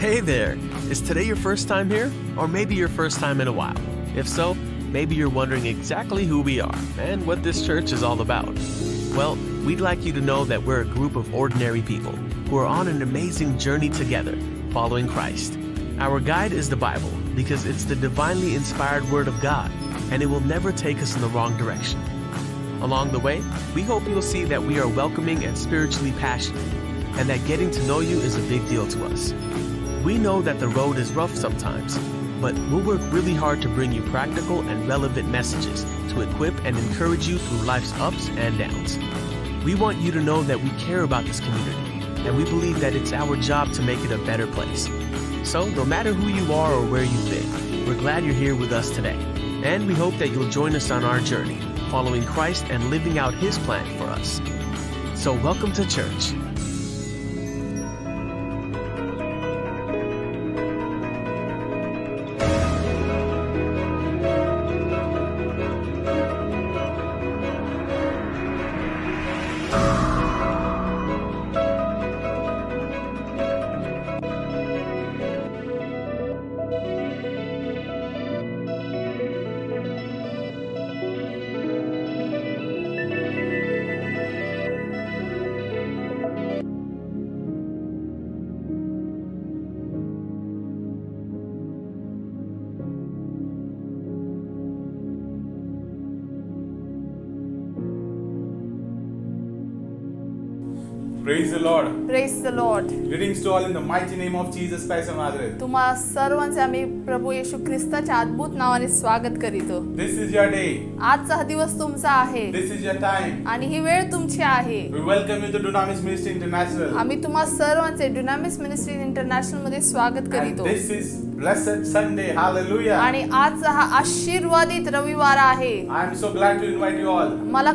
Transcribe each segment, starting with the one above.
Hey there! Is today your first time here? Or maybe your first time in a while? If so, maybe you're wondering exactly who we are and what this church is all about. Well, we'd like you to know that we're a group of ordinary people who are on an amazing journey together, following Christ. Our guide is the Bible because it's the divinely inspired Word of God, and it will never take us in the wrong direction. Along the way, we hope you'll see that we are welcoming and spiritually passionate, and that getting to know you is a big deal to us. We know that the road is rough sometimes, but we'll work really hard to bring you practical and relevant messages to equip and encourage you through life's ups and downs. We want you to know that we care about this community, and we believe that it's our job to make it a better place. So, no matter who you are or where you've been, we're glad you're here with us today, and we hope that you'll join us on our journey, following Christ and living out His plan for us. So, welcome to church. Praise the Lord. Praise the Lord. Greetings to all in the mighty name of Jesus Christ of Nazareth. तुम्हा सर्वांचे आम्ही प्रभू येशू ख्रिस्ताच्या अद्भुत नावाने स्वागत करीतो. This is your day. आजचा हा दिवस तुमचा आहे This is your time. आणि ही वेळ तुमची आहे. We welcome you to Dunamis Ministry International. आम्ही तुम्हा सर्वांचे डुनामिस मिनिस्ट्री इंटरनॅशनल मध्ये स्वागत And करीतो. this is Blessed Sunday. Hallelujah. आणि आजचा हा आशीर्वादित रविवार आहे. I am so glad to invite you all. मला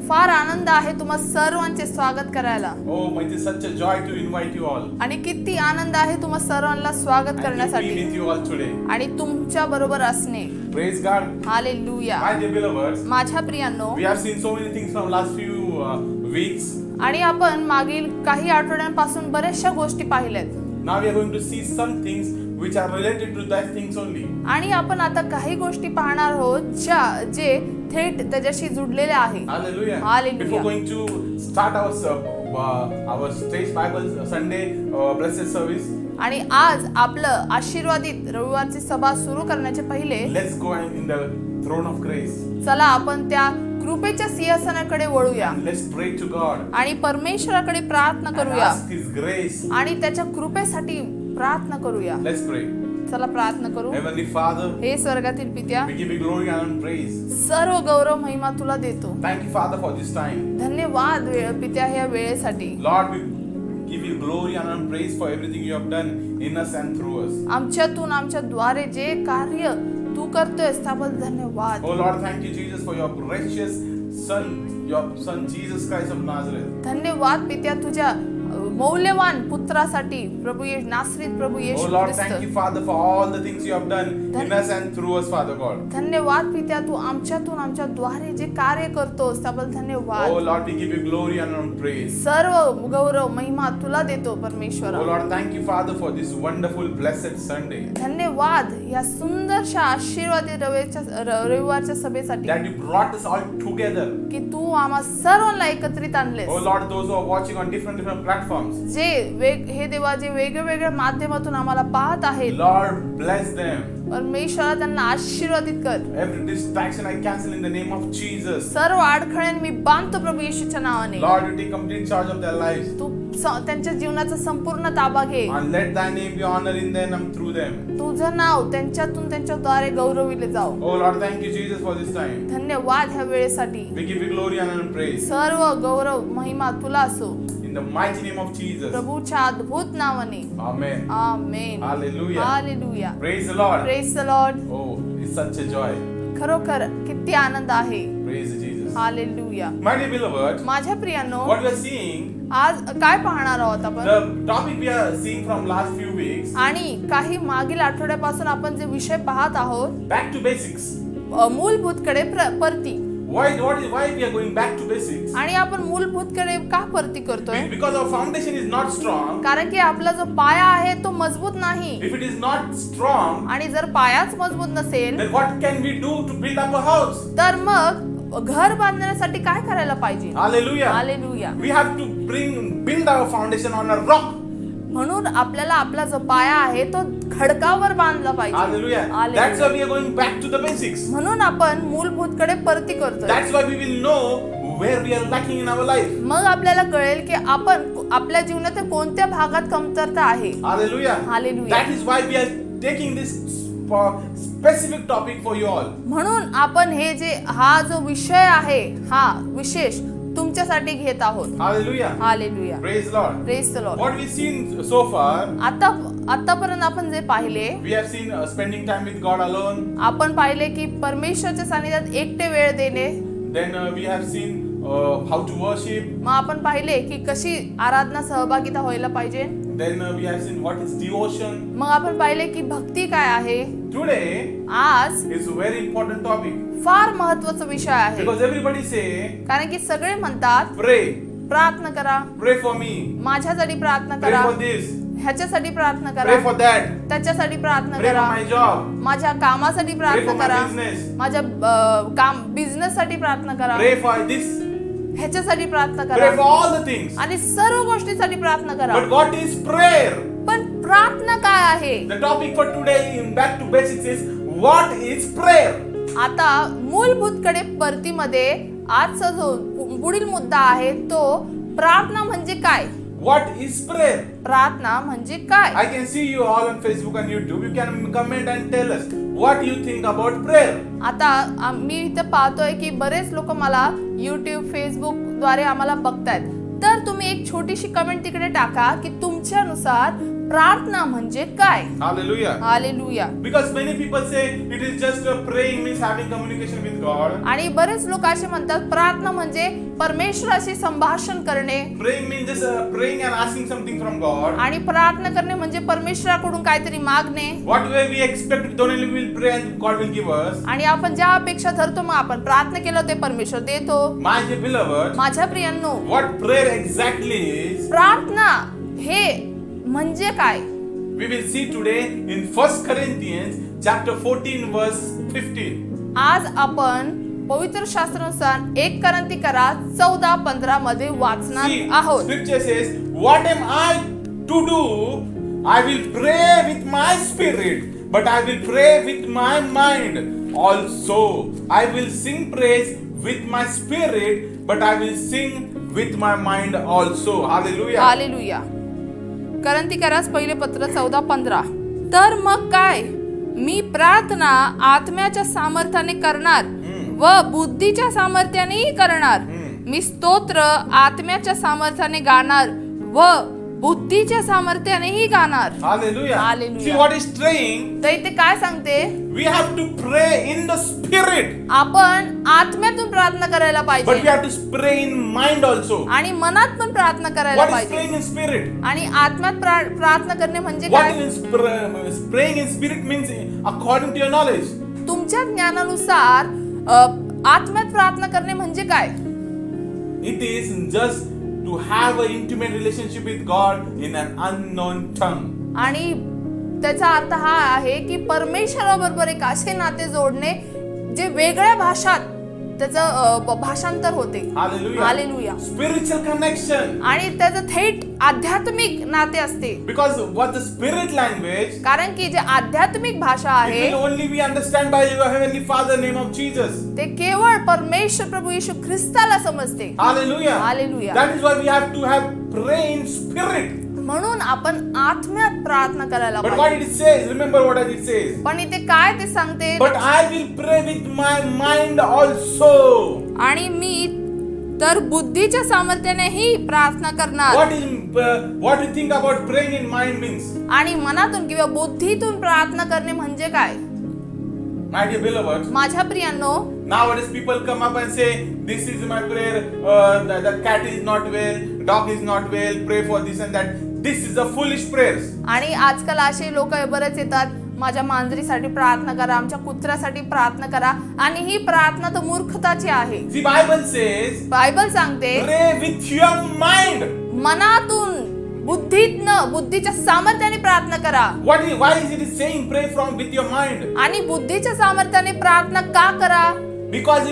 फार आनंद आहे तुम्हा सर्वांचे स्वागत करायला. Oh, it is such a joy to invite you all. आणि किती आनंद आहे तुम्हा सर्वांना स्वागत And to be करण्यासाठी with you all today. आणि तुमच्या बरोबर असणे. Praise God. Hallelujah. My dear beloveds, माझ्या प्रियांनो, we have seen so many things from last few weeks. आणि आपण मागील काही आठवड्यांपासून बऱ्याचशा गोष्टी पाहिल्यात. Now we are going to see some things which are related to that things only. आणि आपण आता काही गोष्टी पाहणार आहोत जे थेट त्याच्याशी जुडलेल्या आहेत. Hallelujah. Hallelujah. Before going to start our stage Bible Sunday blessed service, आणि आज आपलं आशीर्वादित रविवारची सभा सुरू करण्याचे पहिले let's go in the throne of grace. चला आपण त्या कृपेच्या सिंहासनाकडे वळूया And let's pray to God. आणि परमेश्वराकडे प्रार्थना And करूया ask His grace. आणि त्याच्या कृपेसाठी प्रार्थना करूया. Let's pray. चला प्रार्थना करू. Heavenly Father, हे स्वर्गातील पित्या, we give you glory and praise. सर्व गौरव महिमा तुला देतो. Thank you, Father, for this time. धन्यवाद पित्या ह्या वेळेसाठी. Lord, we give you glory and praise for everything you have done in us and through us. आमच्यातून आमच्या द्वारे जे कार्य तू करतोयस त्याबद्दल धन्यवाद. Oh Lord, thank you, Jesus, for your precious your son Jesus Christ of Nazareth. धन्यवाद पित्या तुझ्या मौल्यवान पुत्रासाठी प्रभू नासरीत प्रभू येशू Oh Lord, Christ. thank you, Father, for all the things you have done in us and through us, Father God. धन्यवाद पित्या तू आमच्यातून आमच्या द्वारे जे कार्य करतोस त्याबद्दल धन्यवाद. Oh Lord, we give you glory and praise. सर्व गौरव महिमा तुला देतो परमेश्वरा. Oh Lord, thank you, Father, for this wonderful blessed Sunday. धन्यवाद या सुंदरशा आशीर्वादित रविवारच्या सभेसाठी That you brought us all together. की तू आम्हा सर्वांना एकत्रित आणलेस. Oh Lord, those who are watching on different platforms. जे हे देवा जे वेगवेगळ्या माध्यमातून आम्हाला पाहत आहेत, Lord, bless them. परमेश्वरा त्यांना आशीर्वादित कर. Every distraction I cancel in the name of Jesus. सर्व अडखळ्यांना मी बांधतो प्रभू येशूच्या नावाने. Lord, you take complete charge of their lives. तू त्यांच्या जीवनाचा संपूर्ण ताबा घे. And let thy name be honored in them and through them. तुझं नाव त्यांच्यातून त्यांच्याद्वारे गौरविले जाओ. Oh Lord, thank you, Jesus, for this time. धन्यवाद ह्या वेळेसाठी. We give you glory and praise. सर्व गौरव महिमा तुला असो. In the mighty name of Jesus. प्रभूच्या अद्भुत नावाने. Amen. Amen. Hallelujah. Hallelujah. Praise the Lord. Praise the Lord. Oh, it's such a joy. खरोखर किती आनंद आहे. Praise Jesus. Hallelujah. My dear beloved, माझ्या प्रियांनो, what we are seeing, आज काय पाहणार आहोत आपण? the topic we are seeing from last few weeks, आणि काही मागील आठवड्यापासून आपण जे विषय पाहत आहोत, back to basics. मूलभूत कडे परती. Why we are going back to basics? आणि आपण मूलभूतकडे का परती करतोय? Because our foundation is not strong. कारण की आपला जो पाया आहे तो मजबूत नाही. If it is not strong, आणि जर पायाच मजबूत नसेल then what can we do to build up a house? तर मग घर बांधण्यासाठी काय करायला पाहिजे? Hallelujah. Hallelujah. We have to build our foundation on a rock. म्हणून आपल्याला आपला जो पाया आहे तो खडकावर बांधला पाहिजे. Hallelujah. Hallelujah. That's why we are going back to the basics. म्हणून आपण मूलभूतकडे परती करतोय. That's why we will know where we are lacking in our life. मग आपल्याला कळेल की आपण आपल्या जीवनात कोणत्या भागात कमतरता आहे. Hallelujah. Hallelujah. That is why we are taking this specific topic for you all. म्हणून आपण हे जे हा जो विषय आहे हा विशेष तुमच्यासाठी घेत आहोत. Hallelujah. Hallelujah. Praise the Lord. Praise the Lord. What we've seen so far, आतापर्यंत आपण जे पाहिले, we have seen spending time with God alone. आपण पाहिले की परमेश्वराच्या सानिध्यात एकटे वेळ देणे. Then we have seen how to worship. मग आपण पाहिले की कशी आराधना सहभागिता व्हायला पाहिजे. Then we have seen what is devotion. मग आपण पाहिले की भक्ती काय आहे. Today आज is a very important topic फार महत्वाचा विषय आहे. because everybody say, कारण की सगळे म्हणतात pray, प्रार्थना करा, pray for me, माझ्यासाठी प्रार्थना pray करा, for this, ह्याच्यासाठी प्रार्थना pray for करा, that, त्याच्यासाठी प्रार्थना pray for करा, my job, माझ्या कामासाठी pray प्रार्थना for my करा, business, माझ्या काम बिझनेस साठी प्रार्थना करा, pray for this, ह्याच्यासाठी प्रार्थना pray for करा all the things. आणि सर्व गोष्टीसाठी प्रार्थना करा. But what is prayer? पण प्रार्थना काय आहे? The topic for today in Back to Basics is what is prayer? आता मूलभूतकडे परतीमध्ये आजचा जो पुढील मुद्दा आहे तो प्रार्थना म्हणजे काय? What is prayer? प्रार्थना म्हणजे काय? I can see you all on Facebook and YouTube. You can comment and tell us what you think about prayer. आता मी इथे पाहतोय की बरेच लोक मला YouTube, Facebook द्वारे आम्हाला बघतायत. तर तुम्ही एक छोटीशी कमेंट तिकडे टाका की तुमच्यानुसार प्रार्थना म्हणजे काय? Hallelujah. Hallelujah. Because many people say it is just praying means having communication with God. आणि बरेच लोक असे म्हणतात प्रार्थना म्हणजे परमेश्वराशी संभाषण करणे. Praying means just praying and asking something from God. आणि प्रार्थना करणे म्हणजे परमेश्वराकडून काहीतरी मागणे. Whatever we expect, don't only will pray and God will give us. आणि आपण ज्या अपेक्षा धरतो मग आपण प्रार्थना केलं ते परमेश्वर देतो. My beloved, माझ्या प्रियांनो, what prayer exactly is? प्रार्थना हे म्हणजे काय? We will see today in 1 Corinthians chapter 14 verse 15. आज आपण पवित्र शास्त्रानुसार 1 करंथीकरा 14:15 मध्ये वाचणार See, आहोत. scripture says, what am I to do? I will pray with my spirit, but I will pray with my mind also. I will sing praise with my spirit, but I will sing with my mind also. Hallelujah. Hallelujah. करंथीकरास पहिले पत्र 14:15. तर मग काय, मी प्रार्थना आत्म्याच्या सामर्थ्याने करणार व बुद्धीच्या सामर्थ्यानेही करणार. मी स्तोत्र आत्म्याच्या सामर्थ्याने गाणार व बुद्धीच्या सामर्थ्यानेही गाणार. Hallelujah. Hallelujah. See what is saying? तर इथे काय सांगते? We have to pray in the spirit, आपण आत्म्यातून प्रार्थना करायला but we पाहिजे have to pray in mind also. आणि मनात पण प्रार्थना करायला What is पाहिजे. praying in spirit? आणि आत्म्यात प्रार्थना करणे म्हणजे What काय? is praying in spirit means according to your knowledge. तुमच्या ज्ञानानुसार आत्म्यात प्रार्थना करणे म्हणजे काय? It is just to have an intimate relationship with God in an unknown tongue. आणि त्याचा अर्थ हा आहे की परमेश्वराबरोबर एक असे नाते जोडणे जे वेगळ्या भाषात त्याचं भाषांतर होते. Hallelujah. हालेलुया. Spiritual connection. आणि त्याचं थेट आध्यात्मिक नाते असते. Because what the spirit language, कारण की जे आध्यात्मिक भाषा it आहे will only be understand by your heavenly Father name of Jesus. ते केवळ परमेश्वर प्रभू येशू ख्रिस्ताला समजते. Hallelujah. Hallelujah. That is why we have to have pray in spirit. म्हणून आपण आत्म्यात प्रार्थना करायला But what पाहिजे. it says, remember what it says. पण इथे काय ते सांगते? But I will pray with my mind also. आणि मी तर बुद्धीच्या सामर्थ्यानेही प्रार्थना करणार. What you think about praying in mind means? आणि मनातून किंवा बुद्धीतून प्रार्थना करणे म्हणजे काय? My dear beloved, माझ्या प्रियांनो, nowadays people come up and say, this is my prayer, the cat is not well, dog is not well, pray for this and that. This is a foolish prayers. आणि आजकाल असे लोक बरेच येतात, माझ्या मांजरीसाठी प्रार्थना करा, आमच्या कुत्र्यासाठी प्रार्थना करा, आणि ही प्रार्थना तर मूर्खताची आहे. The Bible says, बायबल सांगते pray with your mind. मनातून, बुद्धीच्या सामर्थ्याने प्रार्थना करा. Why is it saying pray from with your mind? आणि बुद्धीच्या सामर्थ्याने प्रार्थना का करा? Because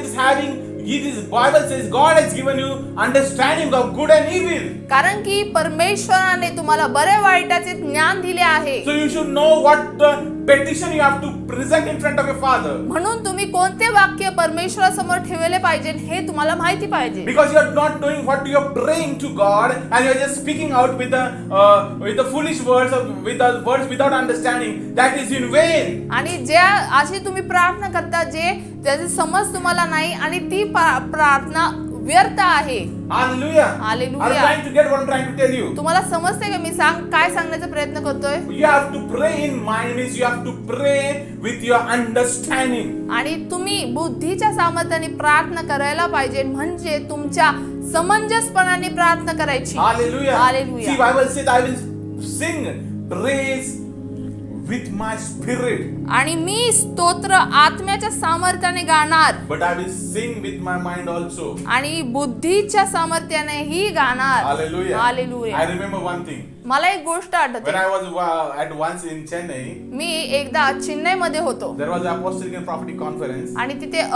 Bible says God has given you understanding of good and evil. कारण की परमेश्वराने तुम्हाला बरे वाईटाचे ज्ञान दिले आहे. So you should know what the petition you have to present in front of your Father. म्हणून तुम्ही कोणते वाक्य परमेश्वरासमोर ठेवले पाहिजे हे तुम्हाला माहिती पाहिजे. Because you are not knowing what you are praying to God, and you are just speaking out with the foolish words with the words without understanding. That is in vain. आणि ज्या अशी तुम्ही प्रार्थना करता जे त्याचे समज तुम्हाला नाही, आणि ती प्रार्थना व्यर्थ आहे. Hallelujah. Hallelujah. Are you trying to get what I'm trying to tell you? तुम्हाला समजते का मी काय सांगण्याचा प्रयत्न करतोय? You have to pray in mind means you have to pray with your understanding. आणि तुम्ही बुद्धीच्या सामर्थ्याने प्रार्थना करायला पाहिजे, म्हणजे तुमच्या समंजसपणाने प्रार्थना करायची. Hallelujah. Hallelujah. See, Bible says I will sing praise with my spirit. आणि मी स्तोत्र आत्म्याच्या सामर्थ्याने गाणार, But I will sing with my mind also. आणि बुद्धीच्या सामर्थ्यानेही गाणार. Hallelujah. Hallelujah. I remember one thing. मला एक गोष्ट When आठवते. I was at once in Chennai, मी एकदा चेन्नईमध्ये होतो, there was an apostolic and prophetic conference, आणि तिथे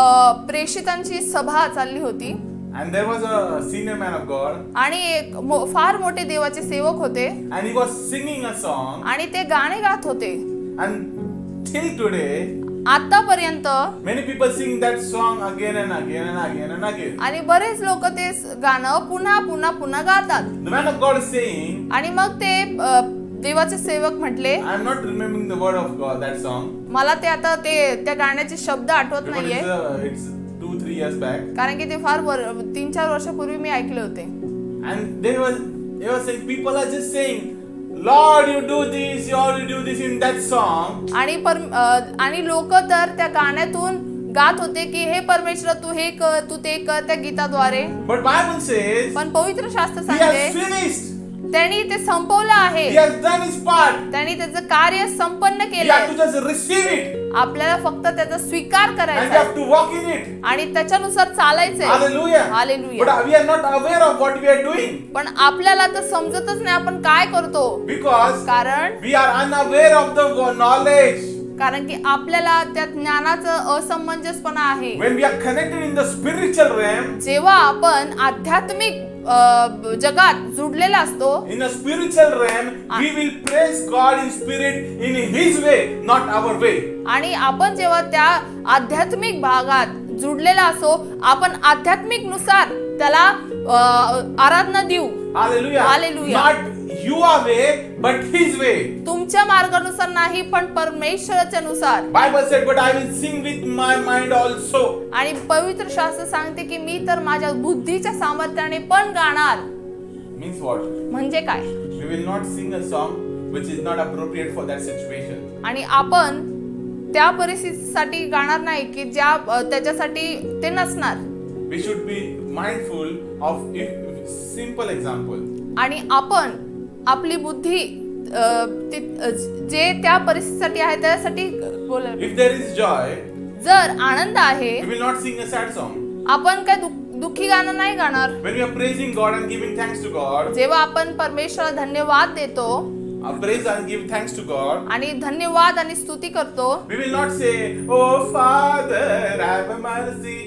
प्रेषितांची सभा चालली होती, and there was a senior man of God, आणि एक फार मोठे देवाचे सेवक होते, and he was singing a song, आणि ते गाणे गात होते. and till today, आतापर्यंत many people sing that song again and again and again and again. आणि बरेच लोक ते गाणं पुन्हा पुन्हा पुन्हा गातात. The man of God is saying, आणि मग ते देवाचे सेवक म्हटले, I am not remembering the word of God, that song, मला ते आता त्या गाण्याचे शब्द आठवत because नाहीये, it's 2-3 years back, कारण की ते फार 3-4 वर्षापूर्वी मी ऐकले होते. and they were saying, people are just saying, Lord, you do this, Lord, you do this in that song. आणि लोक तर त्या गाण्यातून गात होते की हे परमेश्वर तू हे कर, तू ते कर, त्या गीताद्वारे. But Bible says, पण पवित्र शास्त्र he has सांगते finished. त्यांनी ते संपवलं आहे, He has done his part. त्यांनी त्याचं कार्य संपन्न We have to केलंय. just receive it, आपल्याला फक्त त्याचा स्वीकार and we करायचा have to walk in it. आणि त्याच्यानुसार चालायचंय. Hallelujah. Hallelujah. But we are not aware of what we are doing, पण आपल्याला तर समजतच नाही आपण काय करतो, because कारण we are unaware of the knowledge. की आपल्याला त्या ज्ञानाचं असमंजसपणा आहे. When we are connected in the spiritual realm, जेव्हा आपण आध्यात्मिक जगात जुडलेला असतो, in a spiritual realm, we will praise God in spirit in His way, not our way. आणि आपण जेव्हा त्या आध्यात्मिक भागात जुडलेला असो, आपण आध्यात्मिक नुसार त्याला आराधना देऊ. Hallelujah. Hallelujah. Not your way, but His way. तुमच्या मार्गानुसार नाही, पण परमेश्वराच्या नुसार. Bible said, but I will sing with my mind also. आणि पवित्र शास्त्र सांगते की मी तर माझ्या बुद्धीच्या सामर्थ्याने पण गाणार. Means what? म्हणजे काय? We will not sing a song which is not appropriate for that situation. आणि आपण त्या परिस्थितीसाठी गाणार नाही की ज्या त्याच्यासाठी ते नसणार. We should be mindful of simple example. आणि आपण आपली बुद्धी जे त्या परिस्थितीसाठी आहे त्यासाठी बोला. If there is joy, जर आनंद आहे, we will not sing a sad song. आपण काय दुःखी गाणं नाही गाणार. When we are praising God and giving thanks to God, जेव्हा आपण परमेश्वराला धन्यवाद देतो, praise and give thanks to God, आणि धन्यवाद आणि स्तुती करतो, we will not say, oh Father, have mercy.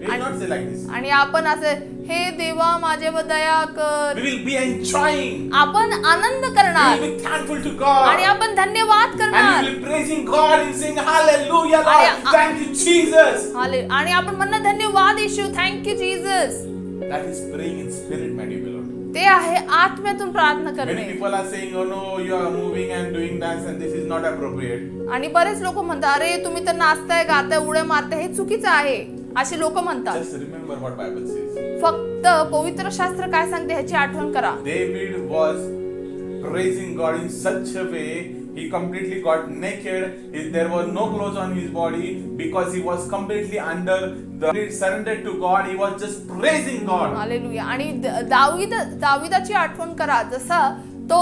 We will not say like this. आणि आपण असं हे देवा माझ्यावर दया कर, We will be enjoying. आपण आनंद We करणार will be thankful to God. आणि आपण धन्यवाद And करणार. we will be praising God and saying, Hallelujah, आणि Lord. Thank you, Jesus. आणि आपण म्हणणं धन्यवाद Yeshu, thank you Jesus. That is praying in spirit, my dear beloved. ते आहे आत्म्यातून प्रार्थना Many करणे. people are saying, oh no, you are moving and doing dance and this is not appropriate. आणि बरेच लोक म्हणतात अरे तुम्ही तर नाचताय, गाताय, उड्या मारताय, हे चुकीचं आहे, अशी लोक म्हणतात. Just remember what Bible says. फक्त पवित्र शास्त्र काय सांगते ह्याची आठवण करा. David was praising God in such a way, he completely got naked. There was no clothes on his body because he was completely under the surrendered to God. He was just praising God. Hallelujah. आणि दाविदाची आठवण करा, जसा तो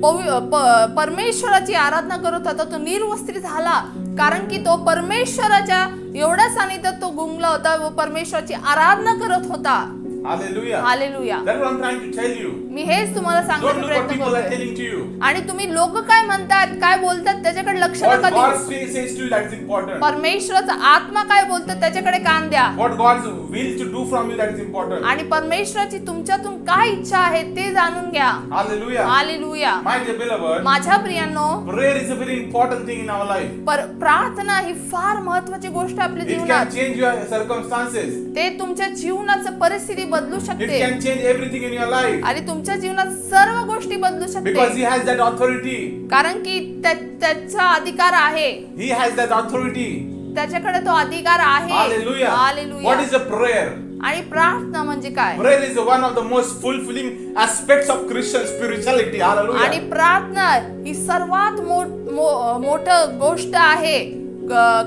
परमेश्वराची आराधना करत होता तो निर्वस्त्री झाला, कारण की तो परमेश्वराच्या एवढ्या सानिध्यात तो गुंगला होता व परमेश्वराची आराधना करत होता. Hallelujah. Hallelujah. That's what I'm trying to tell you. मी हेच तुम्हाला Don't सांगण्याचा look what प्रयत्न people are करतोय. telling to you. आणि तुम्ही लोक काय म्हणतात, काय बोलतात त्याच्याकडे लक्ष What नका God देऊ. says to you, that's important. परमेश्वराचा आत्मा काय बोलतो त्याच्याकडे कान द्या. What God wills to do from you, that is important. आणि परमेश्वराची तुमच्यातून काय इच्छा आहे ते जाणून घ्या. Hallelujah. Hallelujah. My dear beloved, माझ्या प्रियांनो, prayer is a very important thing in our life. प्रार्थना ही फार महत्वाची गोष्ट आहे आपल्या It can जीवनात. change your circumstances. ते तुमच्या जीवनाचं परिस्थिती बदलू It शकते can change everything in your life. आणि तुमच्या जीवनात सर्व गोष्टी बदलू Because शकते, He has that authority. कारण की त्याचा अधिकार आहे. He has that authority. त्याच्याकडे तो अधिकार आहे. Hallelujah. What hallelujah. is a prayer? आणि प्रार्थना म्हणजे काय? Prayer is one of the most fulfilling aspects of Christian spirituality. आणि Hallelujah. प्रार्थना ही सर्वात मोठं गोष्ट आहे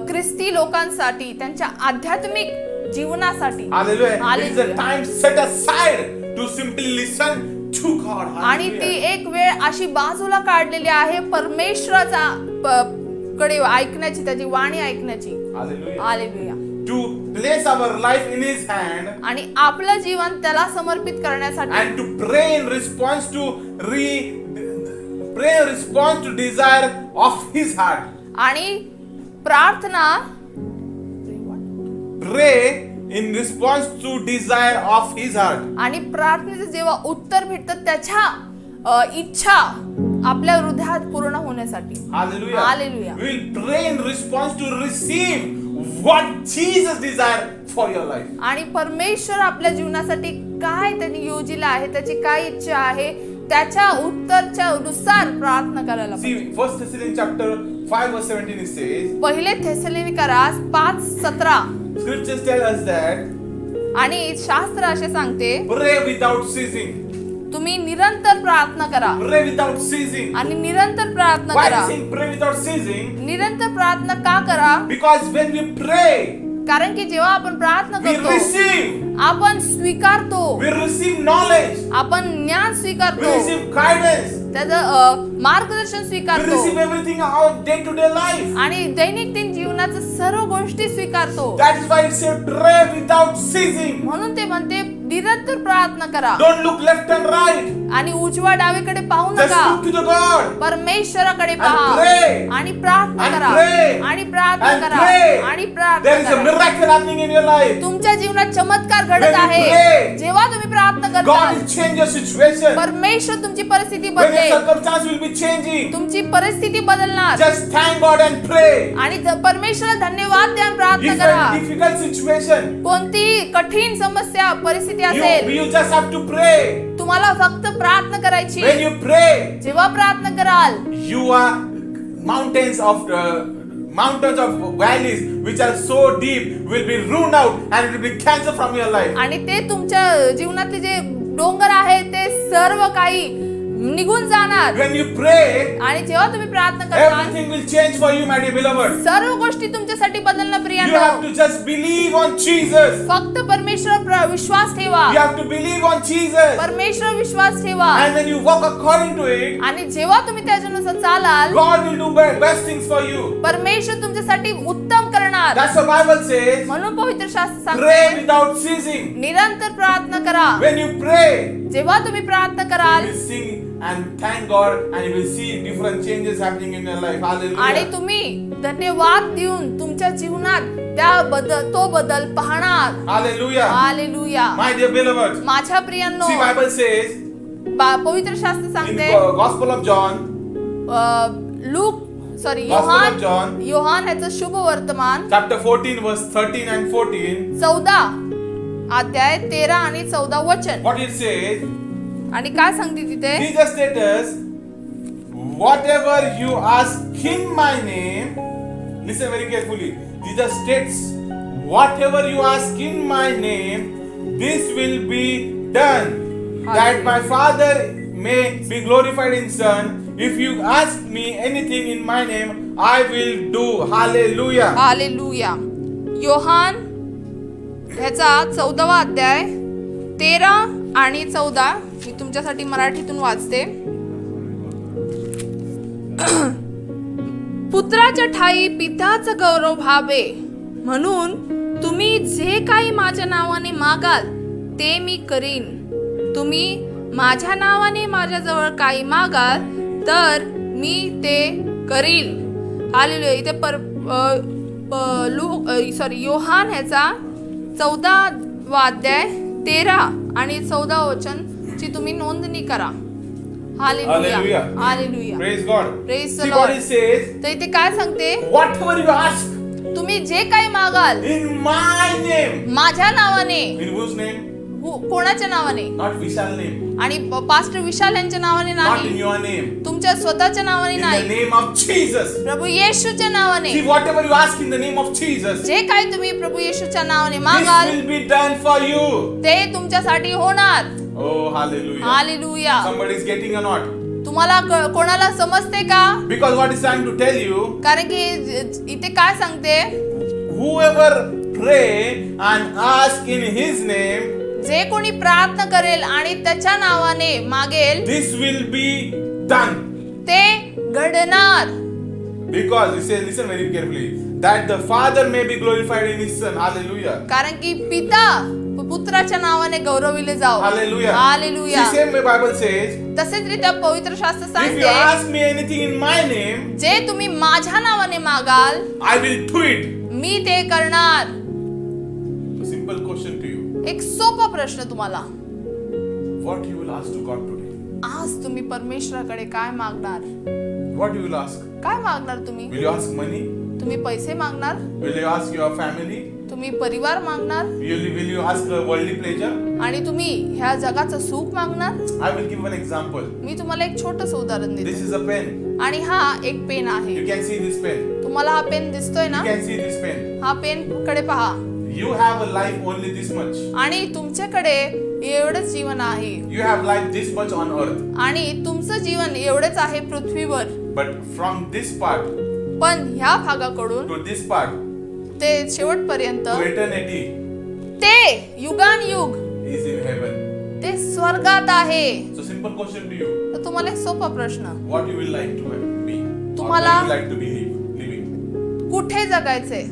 ख्रिस्ती लोकांसाठी, त्यांच्या आध्यात्मिक जीवनासाठी. Hallelujah. It is a Hallelujah. time set aside to simply listen to God. आणि ती Hallelujah. एक वेळ अशी बाजूला काढलेली आहे परमेश्वराचा कडे ऐकण्याची, त्याची वाणी ऐकण्याची. Hallelujah. Hallelujah. To place our life in His hand आणि आपलं जीवन त्याला समर्पित करण्यासाठी and to pray in response to pray in response to desire of His heart. आणि प्रार्थना Pray in response to desire of His heart. आणि प्रार्थनेचं जेव्हा उत्तर भेटतं त्याच्या इच्छा आपल्या हृदयात पूर्ण होण्यासाठी. Hallelujah. Hallelujah. We will pray in response to receive what Jesus desire for your life. आणि परमेश्वर आपल्या जीवनासाठी काय त्यांनी योजिलं आहे, त्याची काय इच्छा आहे, त्याच्या उत्तरच्या नुसार प्रार्थना करायला See, पाहिजे. 1 Thessalonians chapter 5 verse 17 it says, पहिले थेसलोनिकरास 5:17 scriptures tell us that आणि शास्त्र असे सांगते, pray without ceasing. तुम्ही निरंतर प्रार्थना करा. Pray without ceasing. आणि निरंतर प्रार्थना Why करा. is saying pray without ceasing? निरंतर प्रार्थना का करा? Because when we pray, कारण की जेव्हा आपण प्रार्थना we करतो, receive. आपण स्वीकारतो, We receive knowledge. आपण ज्ञान We स्वीकारतो, receive guidance. त्याचं मार्गदर्शन We स्वीकारतो receive everything our day-to-day life. आणि दैनंदिन जीवनाचं सर्व गोष्टी स्वीकारतो. That is why it says pray without ceasing. म्हणून ते म्हणते निरंतर प्रार्थना करा Don't look left and right. आणि उजव्या डावीकडे पाहू Just नका, look to the God. परमेश्वराकडे And पहा pray. आणि प्रार्थना And करा pray. आणि प्रार्थना And करा pray. आणि There प्रार्थना is a करा. miracle happening in your life. तुमच्या जीवनात चमत्कार When घडत you आहे. pray, जेव्हा तुम्ही प्रार्थना God करता, will change your situation. परमेश्वर तुमची परिस्थिती When your बदलेल, circumstance will be changing, तुमची परिस्थिती बदलणार. just thank God and pray. आणि परमेश्वराला धन्यवाद द्या, प्रार्थना If करा. a difficult situation, कोणती कठीण समस्या परिस्थिती असेल, you just have to pray. तुम्हाला फक्त प्रार्थना करायची. When you pray, जेव्हा प्रार्थना कराल, you are mountains of valleys which are so deep will be ruined out and it will be canceled from your life. आणि ते तुमच्या जीवनातले जे डोंगर आहेत ते सर्व काही निघून जाणार. When you pray, आणि जेव्हा तुम्ही प्रार्थना करता, everything will change for you, my dear beloved. सर्व गोष्टी तुमच्यासाठी बदलणं You have प्रियांनो. to just believe on Jesus. फक्त परमेश्वर विश्वास ठेवा, You have to believe on Jesus. परमेश्वर विश्वास ठेवा. And when you walk according to it, आणि जेव्हा तुम्ही त्याच्यानुसार चालाल, God will do best things for you. परमेश्वर तुमच्यासाठी उत्तम करणार. That's what Bible says. म्हणून पवित्र शास्त्र Pray सांगते, without ceasing. निरंतर प्रार्थना करा. When you pray, जेव्हा तुम्ही प्रार्थना you कराल will sing and thank God and you will see different changes happening in your life. आणि Hallelujah. तुम्ही धन्यवाद देऊन तुमच्या जीवनात तो बदल पाहणार. Hallelujah. Hallelujah. My dear beloved, माझ्या प्रियांनो, see Bible says पवित्र शास्त्र in सांगते, Gospel of John, Gospel of John, Yohan याचं शुभ वर्तमान chapter 14 verse 13 and 14, 14 अध्याय 13 आणि 14 वचन. what it says, आणि काय सांगते तिथे, Jesus status, whatever you ask in my name, listen very carefully, Jesus states, whatever you ask in my name, this will be done, that my Father may be glorified in Son. If you ask me anything in my name, I will do. Hallelujah. Hallelujah. Yohan ह्याचा 14वा अध्याय 13 आणि 14 मी तुमच्यासाठी मराठीतून वाचते. पुत्राच्या ठाई पित्याचं गौरव व्हावे म्हणून तुम्ही जे काही माझ्या नावाने मागाल ते मी करीन. तुम्ही माझ्या नावाने माझ्याजवळ काही मागाल तर मी ते करील. हालेलुया. इथे योहान ह्याचा 14वा अध्याय 13 आणि 14 वचन ची तुम्ही नोंदणी करा. Hallelujah. Hallelujah. Hallelujah. Praise God. Praise the See what Lord. it says. तर इथे काय सांगते, Whatever you ask तुम्ही जे काही मागाल in my name. माझ्या नावाने. In whose name? कोणाच्या नावाने? Not Vishal name. आणि पास्टर विशाल यांच्या नावाने Not in नाही, your name. तुमच्या स्वतःच्या नावाने In the नाही, name of Jesus. प्रभू येशूच्या नावाने. See, whatever you ask in the name of Jesus, जे काही तुम्ही प्रभू येशूच्या नावाने this मागाल will be done for you. ते तुमच्यासाठी होणार. Oh, hallelujah. Hallelujah. Somebody is getting a knot. तुम्हाला कोणाला समजते का? Because what is trying to tell you, कारण की इथे काय सांगते, whoever pray and ask in his name, जे कोणी प्रार्थना करेल आणि त्याच्या नावाने मागेल this will be done. ते घडणार. Because he says, listen very carefully, that the Father may be glorified in his Son. Hallelujah. कारण की पिता पुत्राच्या नावाने गौरविले जाओ. Hallelujah. Hallelujah. See, same way Bible says, तसेच रीत्या पवित्र शास्त्र if you सांगते, ask me anything in my name, जे तुम्ही माझ्या नावाने मागाल I will do it. मी ते करणार. A simple question to you. एक सोपा प्रश्न तुम्हाला, What you will ask to God today? आज तुम्ही परमेश्वराकडे काय मागणार? What you will ask? काय मागणार तुम्ही? Will you ask money? तुम्ही पैसे मागणार? Will you ask your family? तुम्ही परिवार मागणार? Will you ask a worldly pleasure? आणि तुम्ही ह्या जगाचं सुख मागणार? I will give one example. मी तुम्हाला एक छोटस उदाहरण This देते. is a pen. आणि हा एक पेन आहे. You can see this pen. तुम्हाला हा पेन दिसतोय ना? You can see this pen. हा पेन कडे पहा. You have a life only this much. आणि तुमच्याकडे एवढंच जीवन आहे. You have life this much on earth. आणि तुमचं जीवन एवढेच आहे पृथ्वीवर. But from this part पण ह्या भागाकडून to this part ते शेवटपर्यंत to eternity ते युगानुयुग is in heaven. ते स्वर्गात आहे. So simple question to you. तर तुम्हाला एक सोपा प्रश्न, What you will like to be? Or तुम्हाला- where you like to be living? कुठे जगायचे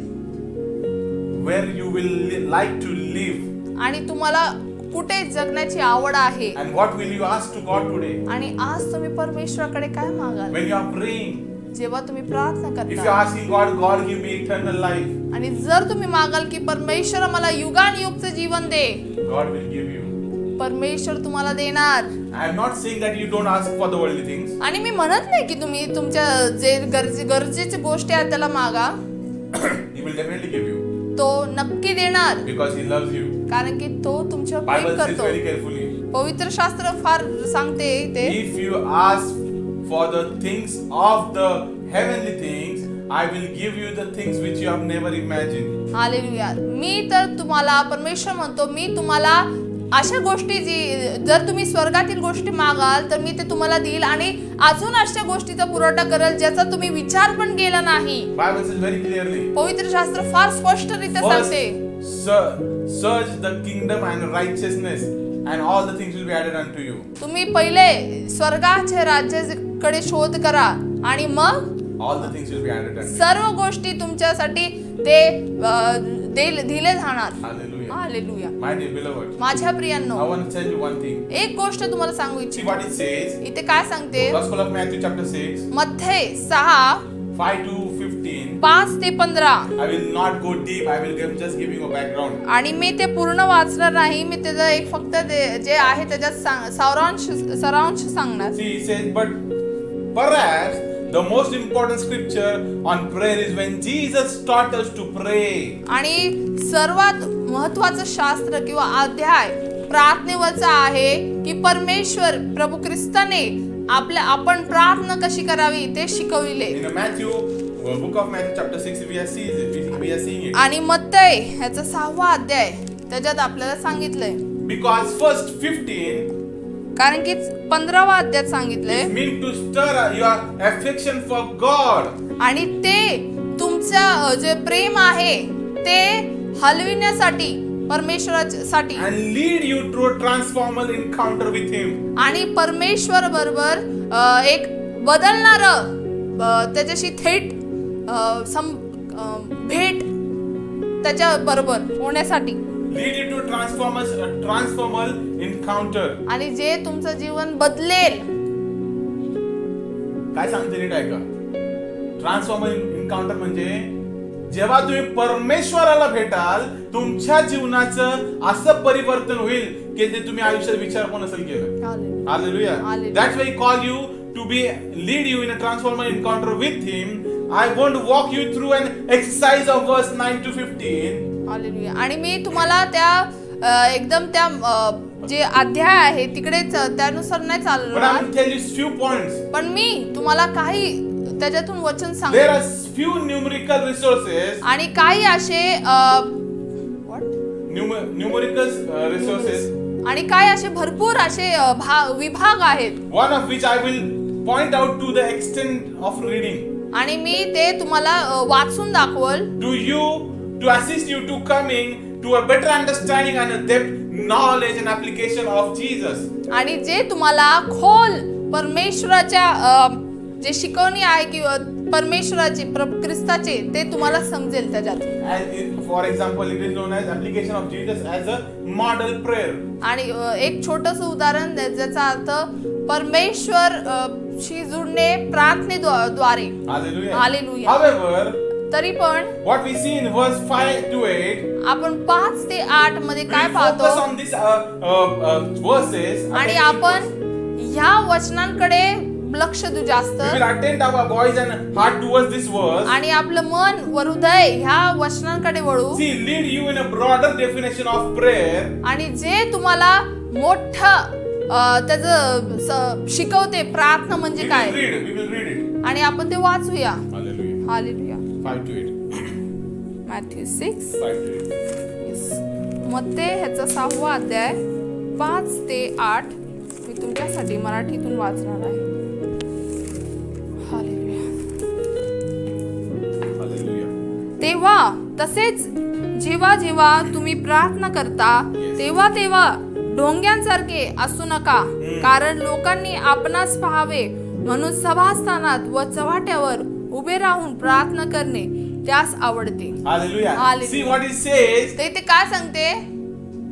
Where you will like to live? आणि तुम्हाला कुठे जगण्याची आवड आहे? And what will you ask to God today? आणि आज तुम्ही परमेश्वराकडे काय मागाल? When you are praying, जेव्हा तुम्ही प्रार्थना if you are करता asking God, God give me eternal life, आणि जर तुम्ही मागाल की परमेश्वर मला युगानुयुगचं जीवन दे, God will give you. परमेश्वर तुम्हाला देणार. I am not saying that you don't ask for the worldly things. आणि मी म्हणत नाही की तुम्ही तुमच्या जे गरजेच्या गोष्टी आहेत त्याला मागा. He will definitely give you तो नक्की देणार, because He loves you. कारण की तो तुमच्यावर प्रेम Bible says करतो. very carefully. पवित्र शास्त्र फार सांगते ते, If you ask for the things of the heavenly things, I will give you the things which you have never imagined. Hallelujah. मी तर तुम्हाला, परमेश्वर म्हणतो, मी तुम्हाला अशा गोष्टी जर तुम्ही स्वर्गातील गोष्टी मागाल तर मी ते तुम्हाला देईल आणि अजून अशा गोष्टीचा पुरवठा करेल ज्याचा तुम्ही विचार पण केला नाही. Bible says very clearly. पवित्र शास्त्र फार स्पष्टरित्या First, सांगते, search the kingdom and righteousness, and all the things will be added unto you. तुम्ही पहिले स्वर्गाच्या राज्याकडे शोध करा आणि मग All the things will be added unto you. सर्व गोष्टी तुमच्यासाठी ते दिले जाणार. Hallelujah. Hallelujah. My dear beloved, माझ्या I प्रियांनो, want to tell you one thing. एक गोष्ट तुम्हाला सांगू See इच्छितो. what it says. इथे काय सांगते, Gospel of Matthew chapter 6, मत्थै 6 5 to 15. 5 ते 15. I will not go deep. I will just giving a background. आणि मी ते पूर्ण वाचणार नाही, मी त्याचं एक फक्त जे आहे त्याच्यात सारांश सांगणार. See, he says, but perhaps the most important scripture on prayer is when Jesus taught us to pray. आणि सर्वात महत्वाचं शास्त्र किंवा अध्याय प्रार्थनेवरचा आहे की परमेश्वर प्रभू ख्रिस्ताने आपण प्रार्थना कशी करावी ते शिकविले. In Matthew, book of Matthew chapter 6, we are seeing it. आणि मत्तै ह्याचा 6वा अध्याय त्याच्यात आपल्याला सांगितलंय. Because first 15 कारण की 15वा अध्यायात सांगितलंय is meant to stir your affection for God. आणि ते तुमचं जे प्रेम आहे ते हलविण्यासाठी, परमेश्वरासाठी, And lead you to a transformal encounter with Him. आणि परमेश्वर बरोबर एक बदलणार त्याच्याशी थेट भेट त्याच्या बरोबर होण्यासाठी lead you to transformal encounter. आणि जे तुमचं जीवन बदलेल. काय सांगते नीट ऐका. ट्रान्सफॉर्मर एन्काउंटर म्हणजे जेव्हा तुम्ही परमेश्वराला भेटाल तुमच्या जीवनाचं असं परिवर्तन होईल की जे तुम्ही आयुष्यात विचार पण नसेल केलं. Hallelujah. That's why he call you to be lead you in a transformer encounter with him. I want to walk you through an exercise of verse 9 to 15. Hallelujah. आणि मी तुम्हाला त्या एकदम त्या जे अध्याय आहे तिकडेच त्यानुसार नाही But I चालणार, will tell you few points. पण मी तुम्हाला काही त्याच्यातून वचन There सांगतो are few numerical resources. आणि काही असे Numerical resources. आणि काही असे भरपूर असे विभाग आहेत. One of which I will point out to the extent of reading. आणि मी ते तुम्हाला वाचून दाखवल To assist you to coming to a better understanding and a depth knowledge and application of Jesus. आणि जे तुम्हाला खोल परमेश्वराच्या जे शिकवणी आहे किंवा परमेश्वराचे ख्रिस्ताचे ते तुम्हाला समजेल त्याच्यात. For example, it is known as application of Jesus as a model prayer. आणि एक छोटस उदाहरण ज्याचा अर्थ परमेश्वर शी जुडणे प्रार्थनेद्वारे. Hallelujah. हालेलुया. However, तरी पण what we see in verse 5 to 8, आपण 5 ते 8 मध्ये काय we पाहतो focus on these verses. आणि आपण ह्या वचनांकडे लक्ष देऊ जास्त We will attend our voice and heart towards this verse. आणि आपलं मन व हृदय ह्या वचनांकडे वळू. See, lead you in a broader definition of prayer. आणि जे तुम्हाला मोठं त्याचं शिकवते प्रार्थना म्हणजे We काय, will read it. आणि आपण ते वाचूया. Hallelujah. Hallelujah. 5 to 8. Matthew 6. 5 to 8. Yes. मत्ते ह्याचा 6वा अध्याय 5 ते 8 मी तुमच्यासाठी मराठीतून वाचणार आहे. हालेलुया. Hallelujah. तेव्हा तसेच जेव्हा जेव्हा तुम्ही प्रार्थना करता तेव्हा तेव्हा ढोंग्यांसारखे असू नका, कारण लोकांनी आपणास पाहावे म्हणून सभास्थानात व चव्हाट्यावर उभे राहून प्रार्थना करणे त्यास आवडते. Hallelujah. Hallelujah. See what it says. ते ते काय सांगते,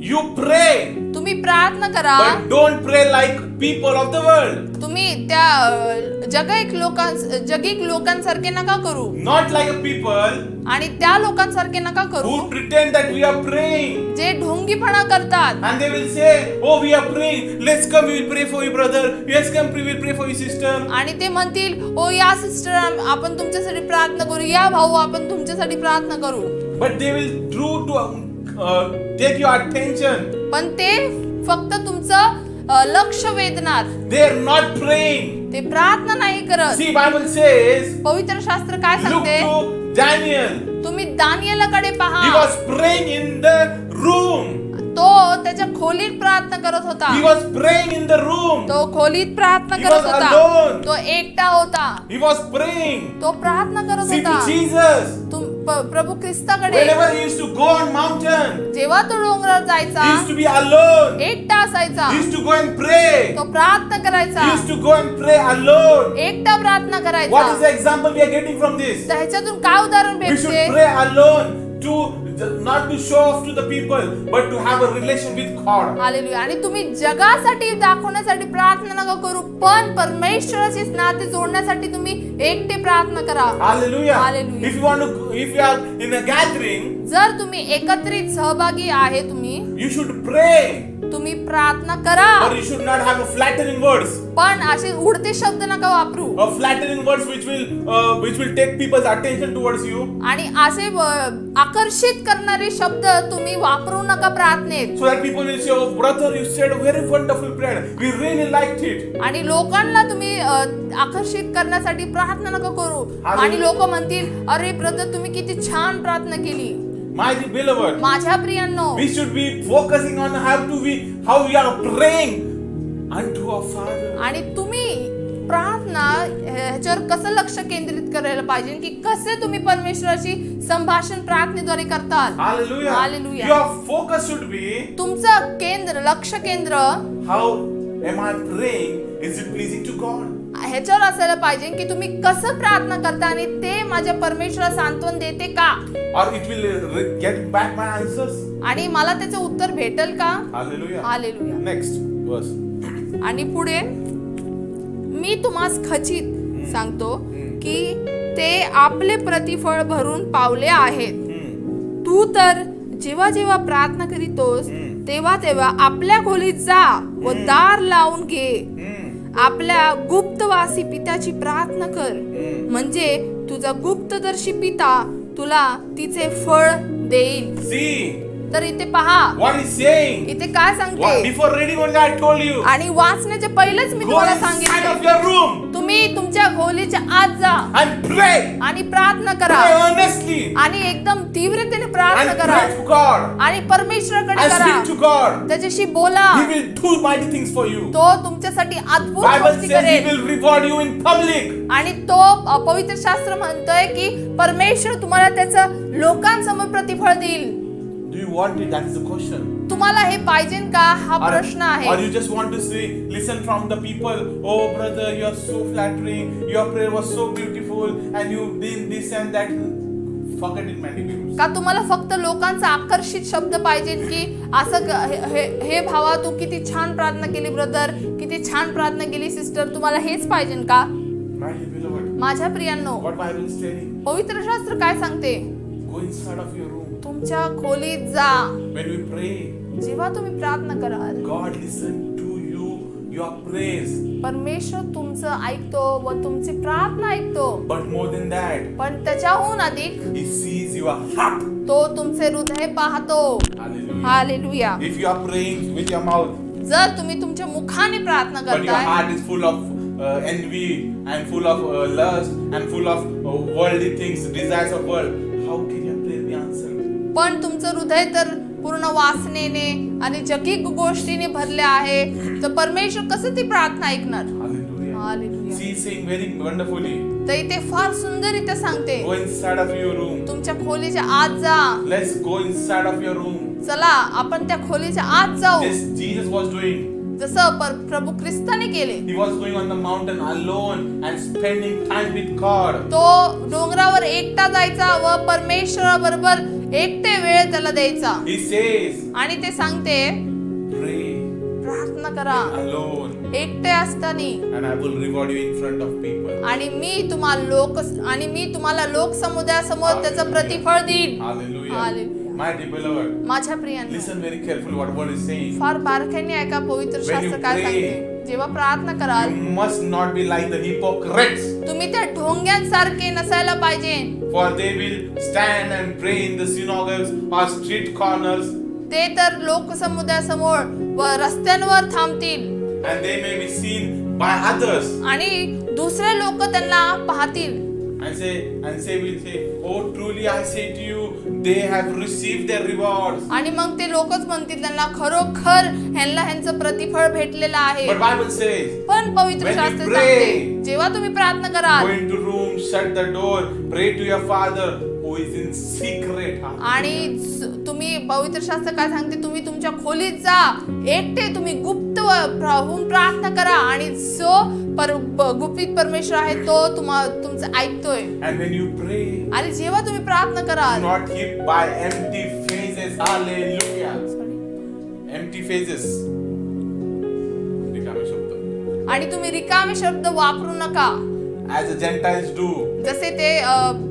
You pray, तुम्ही प्रार्थना करा, but don't pray like people of the world. तुम्ही त्या जगिक लोकांसारखे नका करू, Not like a people आणि त्या लोकांसारखे नका करू who pretend that we are praying. जे ढोंगीपणा करतात. And they will say, oh, we are praying. Let's come, we will pray for you, brother. Yes, come, we will pray for you, sister. आणि ते म्हणतील, ओ या सिस्टर आपण तुमच्यासाठी प्रार्थना करू, या भाऊ आपण तुमच्यासाठी प्रार्थना करू. But they will try to take your attention. पण ते फक्त तुमचं लक्ष वेधणार, They are not praying. ते प्रार्थना नाही करत. See, Bible says, पवित्र शास्त्र काय look सांगते, to Daniel. तुम्ही दानिएलाकडे He पहा, was praying in the room. तो त्याच्या खोलीत प्रार्थना करत होता. He was praying in the room. तो खोलीत प्रार्थना He करत was होता. alone. तो एकटा होता. He was praying. तो प्रार्थना करत See, to होता. Jesus. Prabhu ख्रिस्ताकडे Whenever he used to go on mountain, जेव्हा तो डोंगरावर जायचा, he used to be alone. एकटा असायचा. He used to go and pray. तो प्रार्थना करायचा, He used to go and pray alone. एकटा प्रार्थना What is करायचा. the example we are getting from this? तर ह्याच्यातून काय उदाहरण We should भेटते, pray alone to not to show off to the people, but to have a relation with God. Hallelujah. आणि तुम्ही जगासाठी दाखवण्यासाठी प्रार्थना नका करू, पण परमेश्वराशी नाते जोडण्यासाठी तुम्ही एकटे प्रार्थना करा. Hallelujah. Hallelujah. If you are in a gathering, जर तुम्ही एकत्रित सहभागी आहे, you should pray, तुम्ही प्रार्थना करा, but you should not have a flattering words. पण असे उडते शब्द नका वापरू, A flattering words which will take people's attention towards you, आणि असे आकर्षित करणारे शब्द तुम्ही वापरू नका प्रार्थनेत. so that people will say, oh brother, you said a very wonderful prayer. We really liked it. आणि लोकांना तुम्ही आकर्षित करण्यासाठी प्रार्थना नका करू, आणि लोक म्हणतील, अरे ब्रदर तुम्ही किती छान प्रार्थना केली. My beloved, माझ्या प्रियांनो, we should be focusing on how we are praying unto our Father. आणि तुम्ही प्रार्थना ह्याच्यावर कसं लक्ष केंद्रित करायला पाहिजे की कसे तुम्ही परमेश्वराशी संभाषण प्रार्थनेद्वारे करताल. Hallelujah. Hallelujah. Your focus should be, तुमचं केंद्र, लक्ष केंद्र, how am I praying? Is it pleasing to God? ह्याच्यावर असायला पाहिजे की तुम्ही कसं प्रार्थना करता आणि ते माझ्या परमेश्वराला सांत्वन देते का, or it will get back my answers. आणि मला त्याचं उत्तर भेटेल का. Hallelujah. हालेलुया. Next verse. आणि पुढे मी तुम्हास खचित सांगतो की ते आपले प्रतिफळ भरून पावले आहेत. तू तर जेव्हा जेव्हा प्रार्थना करीतोस तेव्हा तेव्हा आपल्या खोलीत जा व दार लावून घे. आपल्या गुप्तवासी पित्याची प्रार्थना कर, म्हणजे तुझा गुप्तदर्शी पिता तुला तिचे फळ देईल. See तर इथे पहा what he's saying. इथे काय सांगते. Before reading only I told you. आणि वाचण्याच्या पहिलेच मी Go तुम्हाला inside of सांगितले your room तुम्ही तुमच्या खोलीच्या आत जा and pray. आणि प्रार्थना करा Pray earnestly आणि एकदम तीव्रतेने प्रार्थना and करा pray to God आणि परमेश्वराकडे and करा, speak to God. त्याच्याशी बोला. He will do mighty things for you. तो तुमच्यासाठी अद्भुत Bible गोष्टी says He करेल. will reward you in public. आणि तो पवित्र शास्त्र म्हणतोय की परमेश्वर तुम्हाला त्याचं लोकांसमोर प्रतिफळ देईल. Do you want it? That is the question. तुम्हाला हे पाहिजे का, हा प्रश्न Or आहे. you just want to say, listen from the people, oh brother, you are so flattering, your prayer was so beautiful, and you did this and that. Forget it, many people. का तुम्हाला फक्त लोकांचा आकर्षित शब्द पाहिजे की असं हे भावा तू किती छान प्रार्थना केली, ब्रदर किती छान प्रार्थना केली, सिस्टर, तुम्हाला हेच पाहिजे का. My beloved, माझ्या प्रियांनो, what Bible is telling, पवित्र शास्त्र काय सांगते. go inside of your room. तुमच्या खोलीत जा. When we pray, जेव्हा तुम्ही प्रार्थना कराल God listen to you, your praise. परमेश्वर तुमचं ऐकतो व तुमची प्रार्थना ऐकतो. But more than that, पण त्याच्याहून अधिक He sees your heart. तो तुमचे हृदय पाहतो. Hallelujah. Hallelujah. If you are praying with your mouth, जर तुम्ही तुमच्या मुखाने प्रार्थना but your करताय heart is full of envy and full of lust and full of worldly things, desires of world, how can your prayer be answered? पण तुमचं हृदय तर पूर्ण वासनेने आणि जगिक गोष्टीने भरले आहे, तर परमेश्वर कसं ती प्रार्थना ऐकणार. Hallelujah. Hallelujah. She is saying very wonderfully, तर इथे फार सुंदररीत्या सांगते, go inside of your room. तुमच्या खोलीच्या आत जा. Let's go inside of your room. चला आपण त्या खोलीच्या आत जाऊ. This Jesus was doing. जसं प्रभू ख्रिस्ताने केले. He was going on the mountain alone and spending time with God. तो डोंगरावर एकटा जायचा व परमेश्वराबरोबर एकटे वेळ त्याला द्यायचा. He says, आणि ते सांगते pray प्रार्थना करा alone एकटे असताना, and I will reward you in front of people. आणि मी तुम्हाला लोक समुदायासमोर त्याचं प्रतिफळ देईन. Hallelujah. Hallelujah. My dear beloved, माझ्या प्रियांनो, listen very carefully what word is saying. फार बारकाईने ऐका पवित्र शास्त्र काय सांगते. जेव्हा प्रार्थना कराल You must not be like the hypocrites, तुम्ही त्या ढोंग्यांसारखे नसायला पाहिजे. for they will stand and pray in the synagogues or street corners, ते तर लोक समुदायासमोर व रस्त्यांवर थांबतील and they may be seen by others, आणि दुसरे लोक त्यांना पाहतील and will say, oh truly I say to you, they have received their rewards. आणि मग ते लोकच म्हणतील त्यांना खरोखर ह्यांचं प्रतिफळ भेटलेलं आहे. But Bible says, पण पवित्र when you शास्त्र pray, सांगते जेव्हा तुम्ही प्रार्थना go कराल into room, shut the door, pray to your Father who is in secret. आणि तुम्ही पवित्र शास्त्र काय सांगते, तुम्ही तुमच्या खोलीत जा, एकटे तुम्ही गुप्त होऊन प्रार्थना करा आणि जो गुपित परमेश्वर आहे तो तुमचं ऐकतोय. And when you pray, आणि जेव्हा तुम्ही प्रार्थना do कराल not keep by empty phrases. Hallelujah. Empty phrases. रिकामे शब्द. आणि तुम्ही रिकामे शब्द वापरू नका As the Gentiles do. जसे ते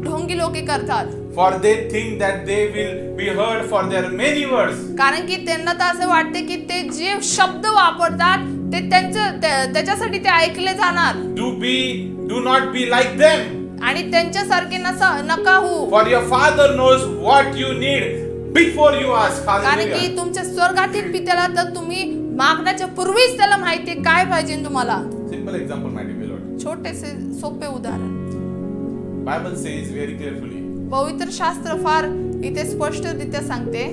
ढोंगी लोके करतात. For they think that they will be heard for their many words. कारण की त्यांना तर असं वाटते की ते जे शब्द वापरतात ते त्याच्यासाठी ते ऐकले जाणार. Do not be like them. आणि त्यांच्यासारखे नका होऊ. For your Father knows what you need before you ask. कारण Hallelujah. की तुमच्या स्वर्गातील पित्याला तर तुम्ही मागण्याच्या पूर्वीच त्याला माहिती काय पाहिजे तुम्हाला. Simple example, my dear Lord. छोटेसे सोपे उदाहरण. Bible says very carefully. पवित्र शास्त्र फार इथे स्पष्टरित्या सांगते,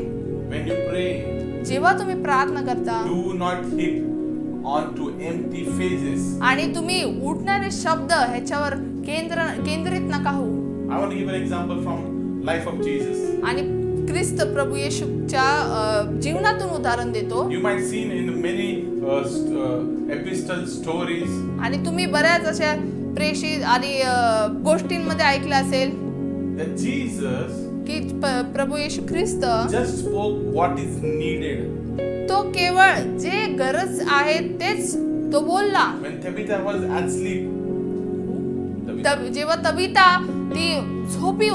When you pray, जेव्हा तुम्ही प्रार्थना करता do not hit onto empty phrases. आणि तुम्ही उठणारे शब्द ह्याच्यावर केंद्रित नका होऊ. I want to give an example from life of Jesus. आणि ख्रिस्त प्रभू येशूच्या जीवनातून उदाहरण देतो. You might seen in many epistle stories. आणि तुम्ही बऱ्याच अशा प्रेषित आणि गोष्टींमध्ये ऐकलं असेल That Jesus की प्रभू येशू ख्रिस्त just spoke what is needed. तो केवळ जे गरज आहे तेच तो बोलला. When Tabitha was asleep, जेव्हा तबिता ती झोपी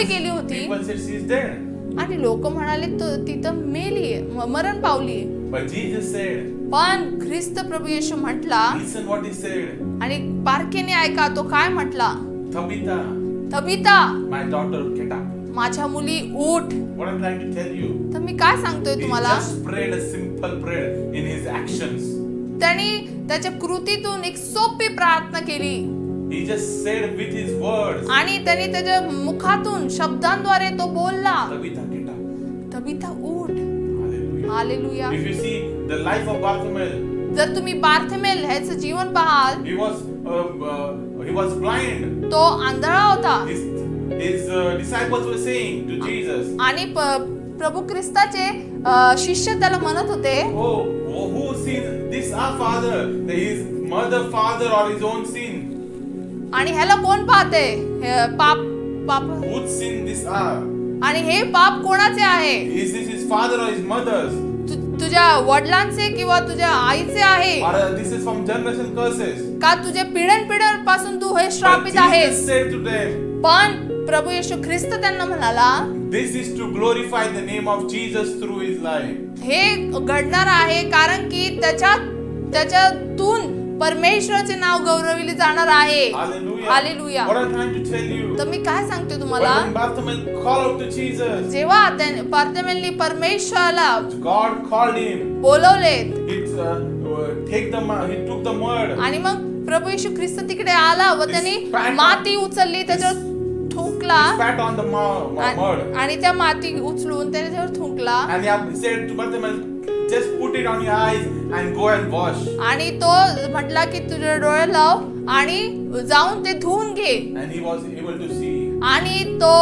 गेली होती people said she is dead. आणि लोक म्हणाले ती तर मेलीये, मरण पावलीये. But Jesus said, पण ख्रिस्त प्रभू येशू म्हटला listen what he said. आणि बारकेने ऐका तो काय म्हटला. Tabitha, Tabitha my daughter, get up. माझ्या मुली उठ. What I'm trying to tell you, तर मी काय सांगतोय he तुम्हाला, just prayed a simple prayer in his actions. त्यांनी त्याच्या कृतीतून एक सोपी प्रार्थना केली He just said with his words, आणि त्यांनी त्याच्या मुखातून शब्दांद्वारे तो बोलला, Tabitha, get up. तबिता उठ. Hallelujah. Hallelujah. If you see the life of Bartimaeus, जर तुम्ही बार्थेमेल ह्याचं जीवन पाहाल, he was blind. तो आंधळा होता His disciples were saying to Jesus, आणि प्रभू ख्रिस्ताचे शिष्य त्याला म्हणत होते, oh, who sins this our father, his mother, father, or his own sin? आणि ह्याला कोण पाहते, पाप Whose sin this are? आणि हे पाप कोणाचे आहे, Is this his father or his mother's? तुझ्या वडिलांचे किंवा तुझ्या आईचे आहे, Or this is from generation curses? का तुझे पिढ्यानपिढ्यांपासून तू हे But श्रापित Jesus आहेस. said to them, पण प्रभू येशू ख्रिस्त त्यांना म्हणाला, this is to glorify the name of Jesus through his life. हे घडणार आहे कारण की त्याच्यातून परमेश्वराचे नाव गौरविले जाणार आहे. Hallelujah. Hallelujah. What I'm trying to tell you. तर मी काय सांगते But तुम्हाला, when Bartimaeus called out to Jesus, जेव्हा बार्थेमेलनी परमेश्वराला God called him. बोलवले He took the mud. आणि मग प्रभू येशू ख्रिस्त तिकडे आला व त्यांनी माती उचलली, त्याच्यावर थुंकला Spat on the mud. आणि त्या माती उचलून त्याच्यावर थुंकला And he said to Bartimaeus, just put it on your eyes and go and wash. आणि तो म्हटला की तुझे डोळे लाव आणि जाऊन ते धुवून घे. And he was able to see. आणि तो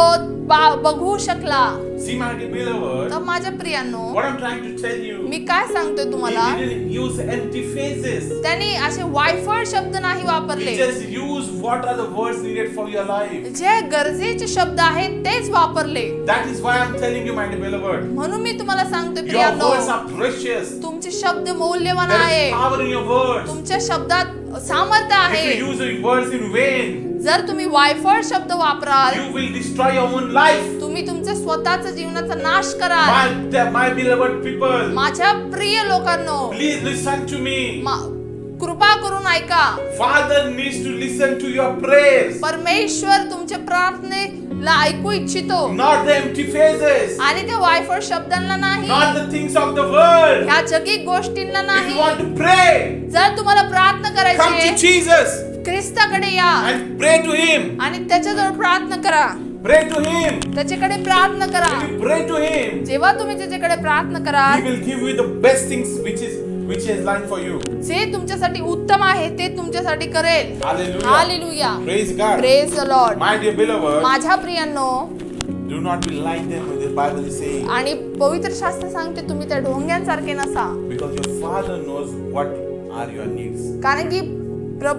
बघू शकला. See, my dear beloved, तर माझ्या प्रियांनो, what I'm trying to tell you, मी काय सांगतोय तुम्हाला, he didn't use empty phrases. त्यांनी असे वायफळ शब्द नाही वापरले. He just used what are the words needed for your life. जे गरजेचे शब्द आहेत तेच वापरले. That is why I'm telling you, my dear beloved, म्हणून मी तुम्हाला सांगतोय your प्रियांनो, words are precious. तुमचे शब्द मौल्यवान There आहे. is power in your words. तुमच्या शब्दात सामर्थ्य If आहे. you use your words in vain, जर तुम्ही वायफळ शब्द वापराल, you will destroy your own life. तुम्ही तुमच्या स्वतःच्या जीवनाचा नाश कराल. My beloved people, माझ्या प्रिय लोकांनो, please listen to me. कृपा करून ऐका. Father needs to listen to your prayers, परमेश्वर तुमच्या प्रार्थनेला ऐकू इच्छितो, not the empty phrases, आणि त्या वायफळ शब्दांना नाही, not the things of the world. ह्या जगिक गोष्टींना If नाही. you want to pray, जर तुम्हाला प्रार्थना come to करायची, Jesus ख्रिस्ताकडे या and pray to Him. आणि त्याच्याजवळ प्रार्थना करा. Pray to Him. त्याच्याकडे प्रार्थना करा. When you pray to Him, जेव्हा तुम्ही त्याच्याकडे प्रार्थना कराल, He will give you the best things which is like for you. जे तुमच्यासाठी उत्तम आहे ते तुमच्यासाठी करेल. Hallelujah. Hallelujah. Praise God. Praise the Lord. My dear beloved, माझ्या प्रियांनो, do not be like them when the Bible is saying, आणि पवित्र शास्त्र सांगते तुम्ही त्या ढोंग्यांसारखे नसा, because your Father knows what are your needs. कारण की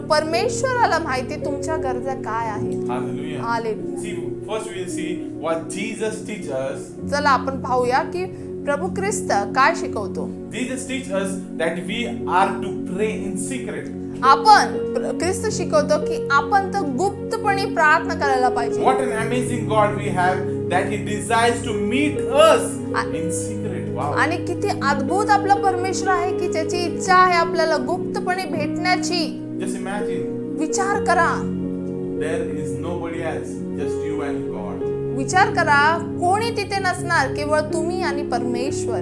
परमेश्वराला माहिती तुमच्या गरजा काय आहेत. Hallelujah. Hallelujah. See, first we will see what Jesus teaches us. चला आपण पाहूया की प्रभू ख्रिस्त काय शिकवतो. Jesus teaches us that we are to pray in secret. आपण ख्रिस्त शिकवतो की आपण तर गुप्तपणे प्रार्थना करायला पाहिजे. What an amazing God we have, that He desires to meet us in secret. Wow. आणि किती अद्भुत आपला परमेश्वर आहे की ज्याची इच्छा आहे आपल्याला गुप्तपणे भेटण्याची. Just imagine, विचार करा, there is nobody else, just you and God. विचार करा, कोणी तिथे नसणार, केवळ तुम्ही आणि परमेश्वर.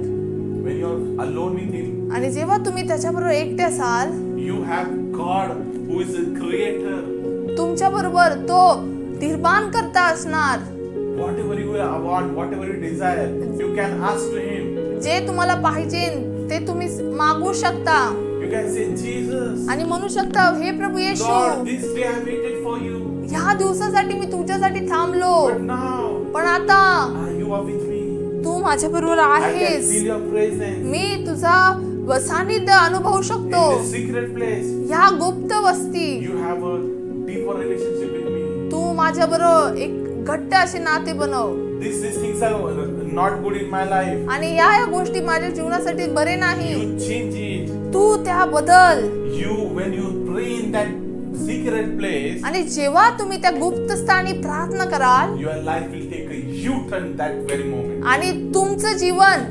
When you're alone with Him, आणि जेव्हा तुम्ही त्याच्याबरोबर एकटे असाल, you have God who is the creator. तुमच्या बरोबर तो निर्माण करता असणार. Whatever you want, whatever you desire, you can ask to Him. जे तुम्हाला पाहिजे ते तुम्ही मागू शकता. You can say, Jesus, आणि म्हणू शकता, हे प्रभू येशू, Lord, this day I waited for you. ह्या दिवसासाठी मी तुझ्यासाठी थांबलो, But now, पण आता you are with me. तू माझ्या बरोबर I can आहेस. feel your presence. मी तुझा सानिध्य अनुभवू शकतो. In this secret place, ह्या गुप्त वस्ती you have a deeper relationship with me. तू माझ्या बरोबर एक घट्ट असे नाते बनव. These things are not good in my life. आणि या गोष्टी माझ्या जीवनासाठी बरे नाही. You change it. तू त्या बदल. When you pray in that secret place, आणि जेव्हा तुम्ही त्या गुप्त स्थानी प्रार्थना कराल, your life will take a U-turn that very moment. आणि तुमचं जीवन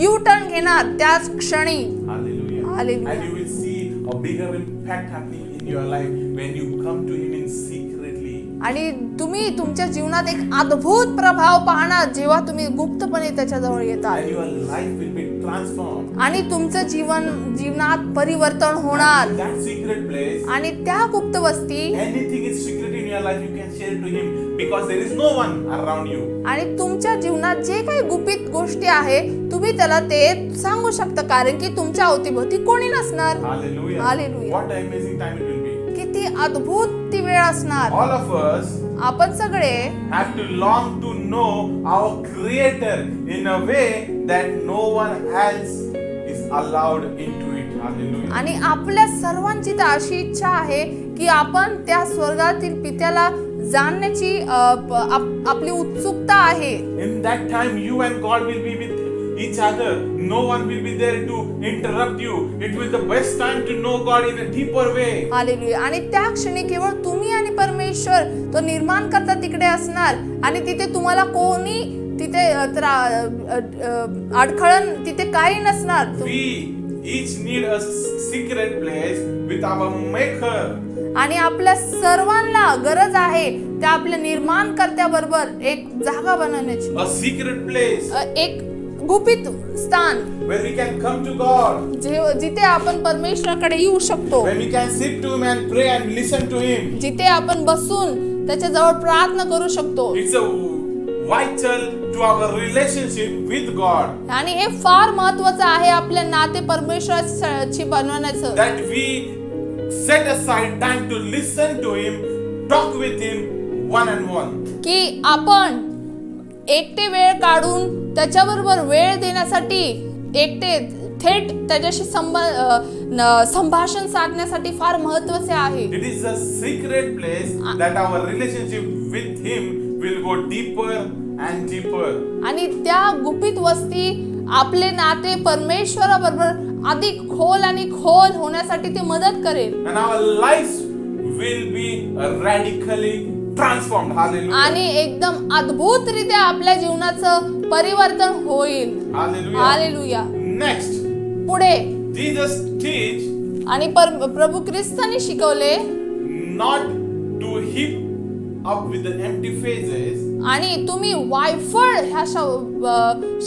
यू टर्न घेणार त्याच क्षणी. Hallelujah. Hallelujah. And you will see a bigger impact happening in your life when you come to Him in secretly. आणि तुम्ही तुमच्या जीवनात एक अद्भुत प्रभाव पाहणार जेव्हा तुम्ही गुप्तपणे त्याच्याजवळ येतात. And your life will be transformed. आणि तुमचं जीवनात परिवर्तन होणार. In that secret place, आणि त्या गुप्त वस्ती, anything is secret in your life, you can share to Him because there is no one around you. आणि तुमच्या जीवनात जे काही गुपित गोष्टी आहे तुम्ही त्याला ते सांगू शकता कारण की तुमच्या अवतीभोवती कोणी नसणार. Hallelujah. Hallelujah. What an amazing time it will be. किती अद्भुत ती वेळ असणार. All of us आपण सगळे have to long to know our Creator in a way that no one else is allowed into it. Hallelujah. आणि आपल्या सर्वांची तर अशी इच्छा आहे की आपण त्या स्वर्गातील पित्याला जाणण्याची आपली उत्सुकता आहे. In that time, you and God will be with each other. No one will be there to interrupt you. It will be the best time to know God in a deeper way. Hallelujah. आणि त्या क्षणी केवळ तुम्ही आणि परमेश्वर तो निर्माण करता तिकडे असणार आणि तिथे तुम्हाला कोणी तिथे अडखळण तिथे काही नसणार. We each need a secret place with our Maker. आणि आपल्या सर्वांना गरज आहे त्या आपल्या निर्माणकर्त्याबरोबर एक जागा बनवण्याची. A secret place एक गुपित स्थान where we can come to God. जिथे आपण परमेश्वराकडे येऊ शकतो. When we can sit to Him and pray and listen to Him. जिथे आपण बसून त्याच्याजवळ प्रार्थना करू शकतो. It's a vital to our relationship with God. आणि हे फार महत्त्वाचं आहे आपल्या नाते परमेश्वराशी बनवण्याचं. That we set aside time to listen to Him, talk with Him one on one. की आपण एकटे वेळ काढून त्याच्याबरोबर वेळ देण्यासाठी एकटे थेट त्याच्याशी संभाषण साधण्यासाठी फार महत्त्वाचे आहे. It is a secret place that our relationship with Him will go deeper and deeper. आणि त्या गुपित वस्ती आपले नाते परमेश्वराबरोबर अधिक खोल आणि खोल होण्यासाठी ते मदत करेल. And our lives will be radically transformed. Hallelujah. आणि एकदम अद्भुतरित्या आपल्या जीवनाचं परिवर्तन होईल. Hallelujah. हालेलुया. Next, पुढे Jesus teach आणि प्रभू ख्रिस्ताने शिकवले not to heap up with the empty phrases. आणि तुम्ही वायफळ ह्या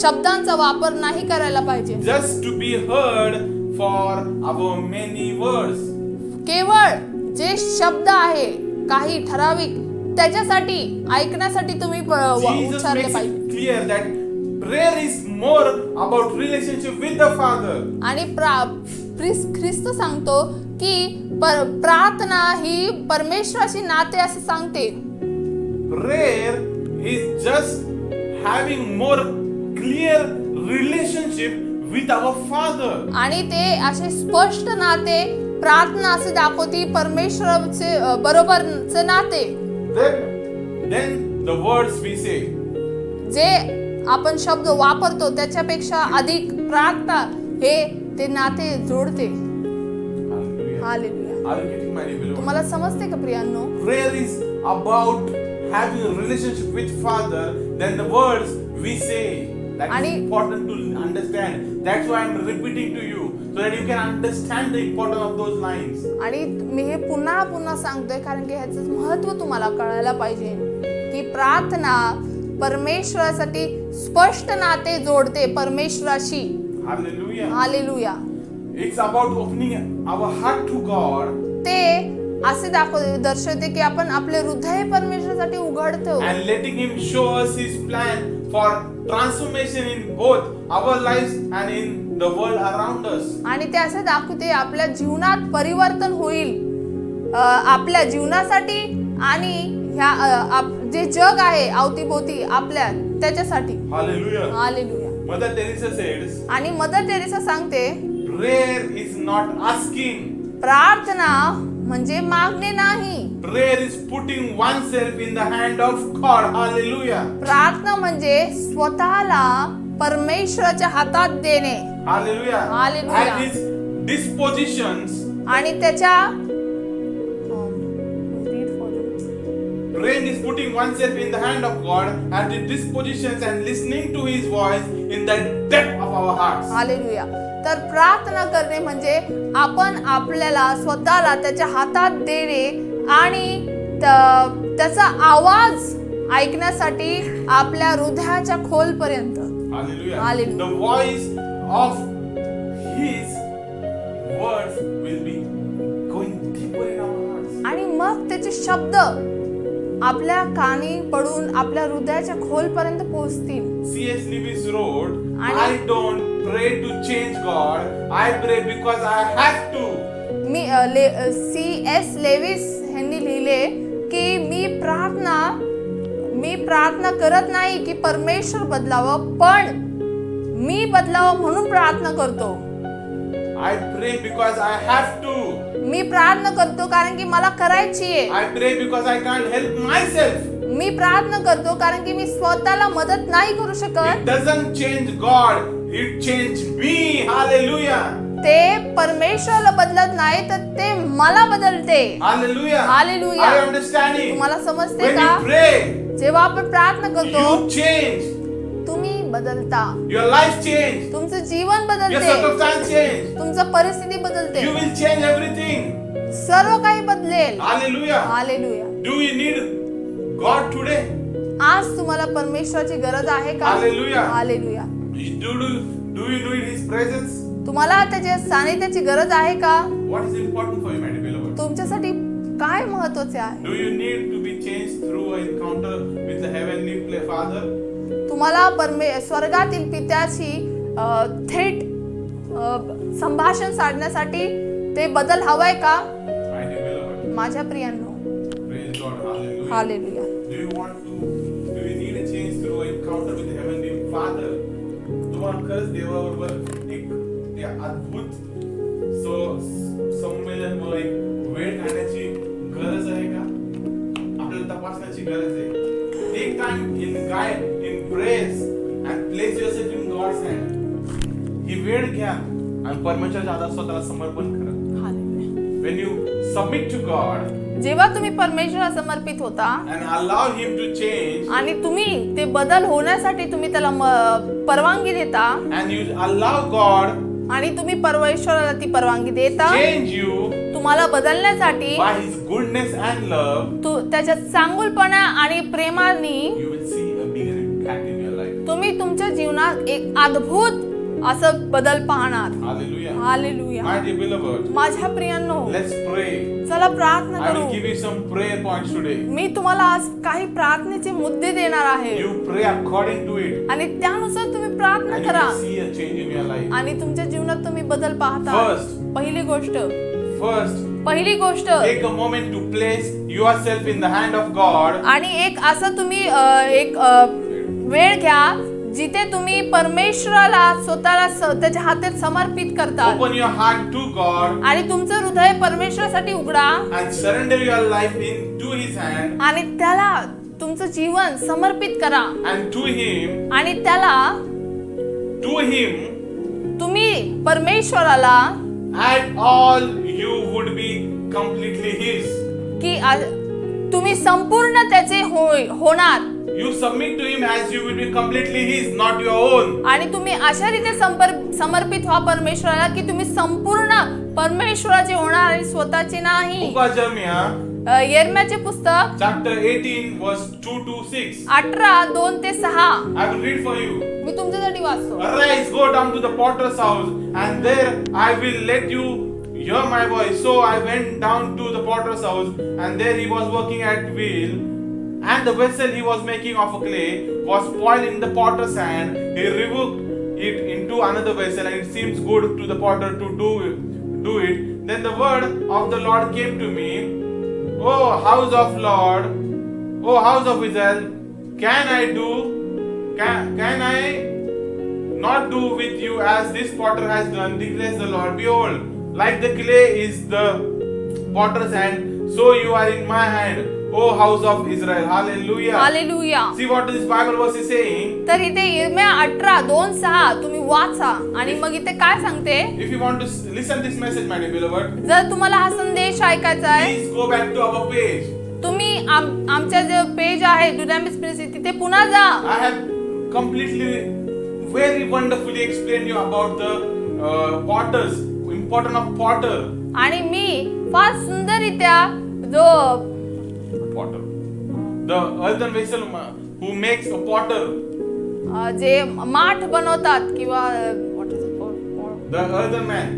शब्दांचा वापर नाही करायला पाहिजे. Just to be heard for our many words. केवळ जे शब्द आहे काही ठराविक त्याच्यासाठी ऐकण्यासाठी तुम्ही Jesus उच्चारले makes पाहिजे. it clear that prayer is more about relationship with the Father. आणि ख्रिस्त सांगतो की प्रार्थना ही परमेश्वराशी नाते असे सांगते. Prayer is just having more clear relationship with our Father. आणि ते असे स्पष्ट नाते प्रार्थना असे दाखवते परमेश्वराचे बरोबरचे नाते. Then the words we say. जे आपण शब्द वापरतो त्याच्यापेक्षा अधिक प्रार्थना हे ते नाते जोडते. Hallelujah. Hallelujah. Are you getting my beloved? तुम्हाला समजते का प्रियांनो? Prayer is about having a relationship with Father. Then the words we say. That is important to understand. That's why I'm repeating to you so that you can understand the importance of those lines. आणि मी हे पुन्हा पुन्हा सांगतोय कारण की ह्याचं महत्त्व तुम्हाला कळायला पाहिजे की प्रार्थना परमेश्वरासाठी स्पष्ट नाते जोडते परमेश्वराशी. Hallelujah. Hallelujah. It's about opening our heart to God. ते असे दर्शवते की आपण आपले हृदय परमेश्वरासाठी उघडतो. And letting Him show us His plan for transformation in both our lives and in the world around us. आणि ते असे दाखवते आपल्या जीवनात परिवर्तन होईल आपल्या जीवनासाठी आणि ह्या जे जग आहे अवतीभोवती आपल्या त्याच्यासाठी. Hallelujah. Hallelujah. Mother Teresa says, आणि मदर तेरेसा सांगते prayer is not asking. प्रार्थना म्हणजे मागणे नाही. Prayer is putting oneself in the hand of God. Hallelujah. प्रार्थना म्हणजे स्वतःला परमेश्वराच्या हातात देणे. Hallelujah. Hallelujah. At his dispositions. आणि त्याच्या Praying is putting oneself in the hand of God at his dispositions and listening to his voice in the depth of our hearts. Hallelujah. तर प्रार्थना करणे म्हणजे आपण आपल्याला स्वतःला त्याच्या हातात देणे आणि त्याचा आवाज ऐकण्यासाठी आपल्या हृदयाच्या खोलपर्यंत. Hallelujah. Hallelujah. The voice of his words will be going deeper in our hearts. आणि मग त्याचे शब्द आपल्या कानी पडून आपल्या हृदयाच्या खोलपर्यंत पोहोचतील. C.S. Lewis wrote, आणि- I don't pray to change God. I pray because I have to. C.S. Lewis यांनी लिहिले की मी प्रार्थना करत नाही की परमेश्वर बदलावं, पण मी बदलावं म्हणून प्रार्थना करतो. I pray because I have to. मी प्रार्थना करतो कारण की मला करायची आहे. I pray because I can't help myself. मी प्रार्थना करतो कारण की मी स्वतःला मदत नाही करू It शकत. doesn't change God, it changed me. Hallelujah. ते परमेश्वराला बदलत नाही तर ते मला बदलते. Hallelujah. Hallelujah. Are you understanding? तुम्हाला समजते When का? you pray, जेव्हा आपण प्रार्थना करतो you change. तुम्ही बदलता. Your life change. तुमचं जीवन Your बदलते. circumstance change. तुमचं परिस्थिती बदलते. You will change everything. सर्व काही बदलेल. Hallelujah. Hallelujah. Do you need God today? आज तुम्हाला परमेश्वराची गरज आहे का? Hallelujah. Hallelujah. Do you need His presence? तुम्हाला त्याच्या सानिध्याची गरज आहे का? What is important for you, my beloved? तुमच्यासाठी काय महत्वाचे आहे? Do you need to be changed through an encounter with the heavenly Father? तुम्हाला स्वर्गातील पित्याची थेट संभाषण साधण्यासाठी ते बदल हवाय का? My dear beloved, माझ्या प्रियांनो, praise God, hallelujah. Hallelujah. Do you need a change through an encounter with the heavenly Father? तुम्हाला खरंच देवाबरोबर एक ते अद्भुत संमेलन व एक वेळ काढण्याची गरज आहे का? आपल्याला तपासण्याची गरज आहे. Take time in praise and place yourself in God's hand. ही वेळ घ्या आणि परमेश्वराच्या हातात स्वतःला समर्पण करा. Hallelujah. When you submit to God जेव्हा तुम्ही परमेश्वराला समर्पित होता and allow Him to change आणि तुम्ही ते बदल होण्यासाठी तुम्ही त्याला परवानगी देता and you allow God आणि तुम्ही परमेश्वराला ती परवानगी देता change you तुम्हाला बदलण्यासाठी by His goodness and love, त्याच्या चांगुलपणा आणि प्रेमाने you will see a bigger impact in your life. तुम्ही तुमच्या जीवनात एक अद्भुत असं बदल पाहणार. Hallelujah. Hallelujah. My dear beloved, माझ्या प्रियांनो, let's pray. चला प्रार्थना I will करू. give you some prayer points today. मी तुम्हाला आज काही प्रार्थनेचे मुद्दे देणार आहे You pray according to it आणि त्यानुसार तुम्ही प्रार्थना and you करा will see a change in your life. आणि तुमच्या जीवनात तुम्ही बदल पाहता. First. पहिली गोष्ट Take a moment to place yourself in the hand of God. आणि एक असं तुम्ही एक वेळ घ्या जिथे तुम्ही परमेश्वराला स्वतःला त्याच्या हातात समर्पित करता Open your heart to God आणि तुमचं हृदय परमेश्वरासाठी उघडा and surrender your life into His hand आणि त्याला तुमचं जीवन समर्पित करा and to Him. आणि त्याला To Him, तुम्ही परमेश्वराला at all you would be completely His. की तुम्ही संपूर्ण त्याचे होणार You submit to Him as you will be completely His, not your own. आणि तुम्ही अशा रीते समर्पित व्हा परमेश्वराला की तुम्ही संपूर्ण परमेश्वराचे होणार आणि स्वतःचे नाही. Book of Jeremiah, यिर्मयाचे पुस्तक chapter 18, verse 2 to 6. 18:2-6 I will read for you. मी तुमच्यासाठी वाचतो. Arise, go down to the potter's house, and there I will let you hear my voice. So I went down to the potter's house, and there he was working at wheel. And the vessel he was making of clay was spoiled in the potter's hand. He removed it into another vessel, and it seems good to the potter to do it. Then the word of the Lord came to me, O house of Lord, O house of Israel, can I not do with you as this potter has done, declares the Lord. Behold, like the clay is the potter's hand, so you are in my hand, O house of Israel. Hallelujah. Hallelujah. See what this Bible verse is saying. तर इथे यिर्मया 18:2-6 तुम्ही वाचा आणि मग इथे काय सांगते? If you want to listen this message, my dear beloved, जर तुम्हाला हा संदेश ऐकायचा आहे, please go back to our page. तुम्ही आमच्या जे पेज आहे डुनामिस प्रिन्सिपल तिथे पुन्हा जा. I have completely, very wonderfully explained you about the potters, importance of potter. आणि मी फार सुंदररित्या जो Potter, the earthen vessel who makes a potter, जे माठ बनवतात किंवा what is it called? the earthen man.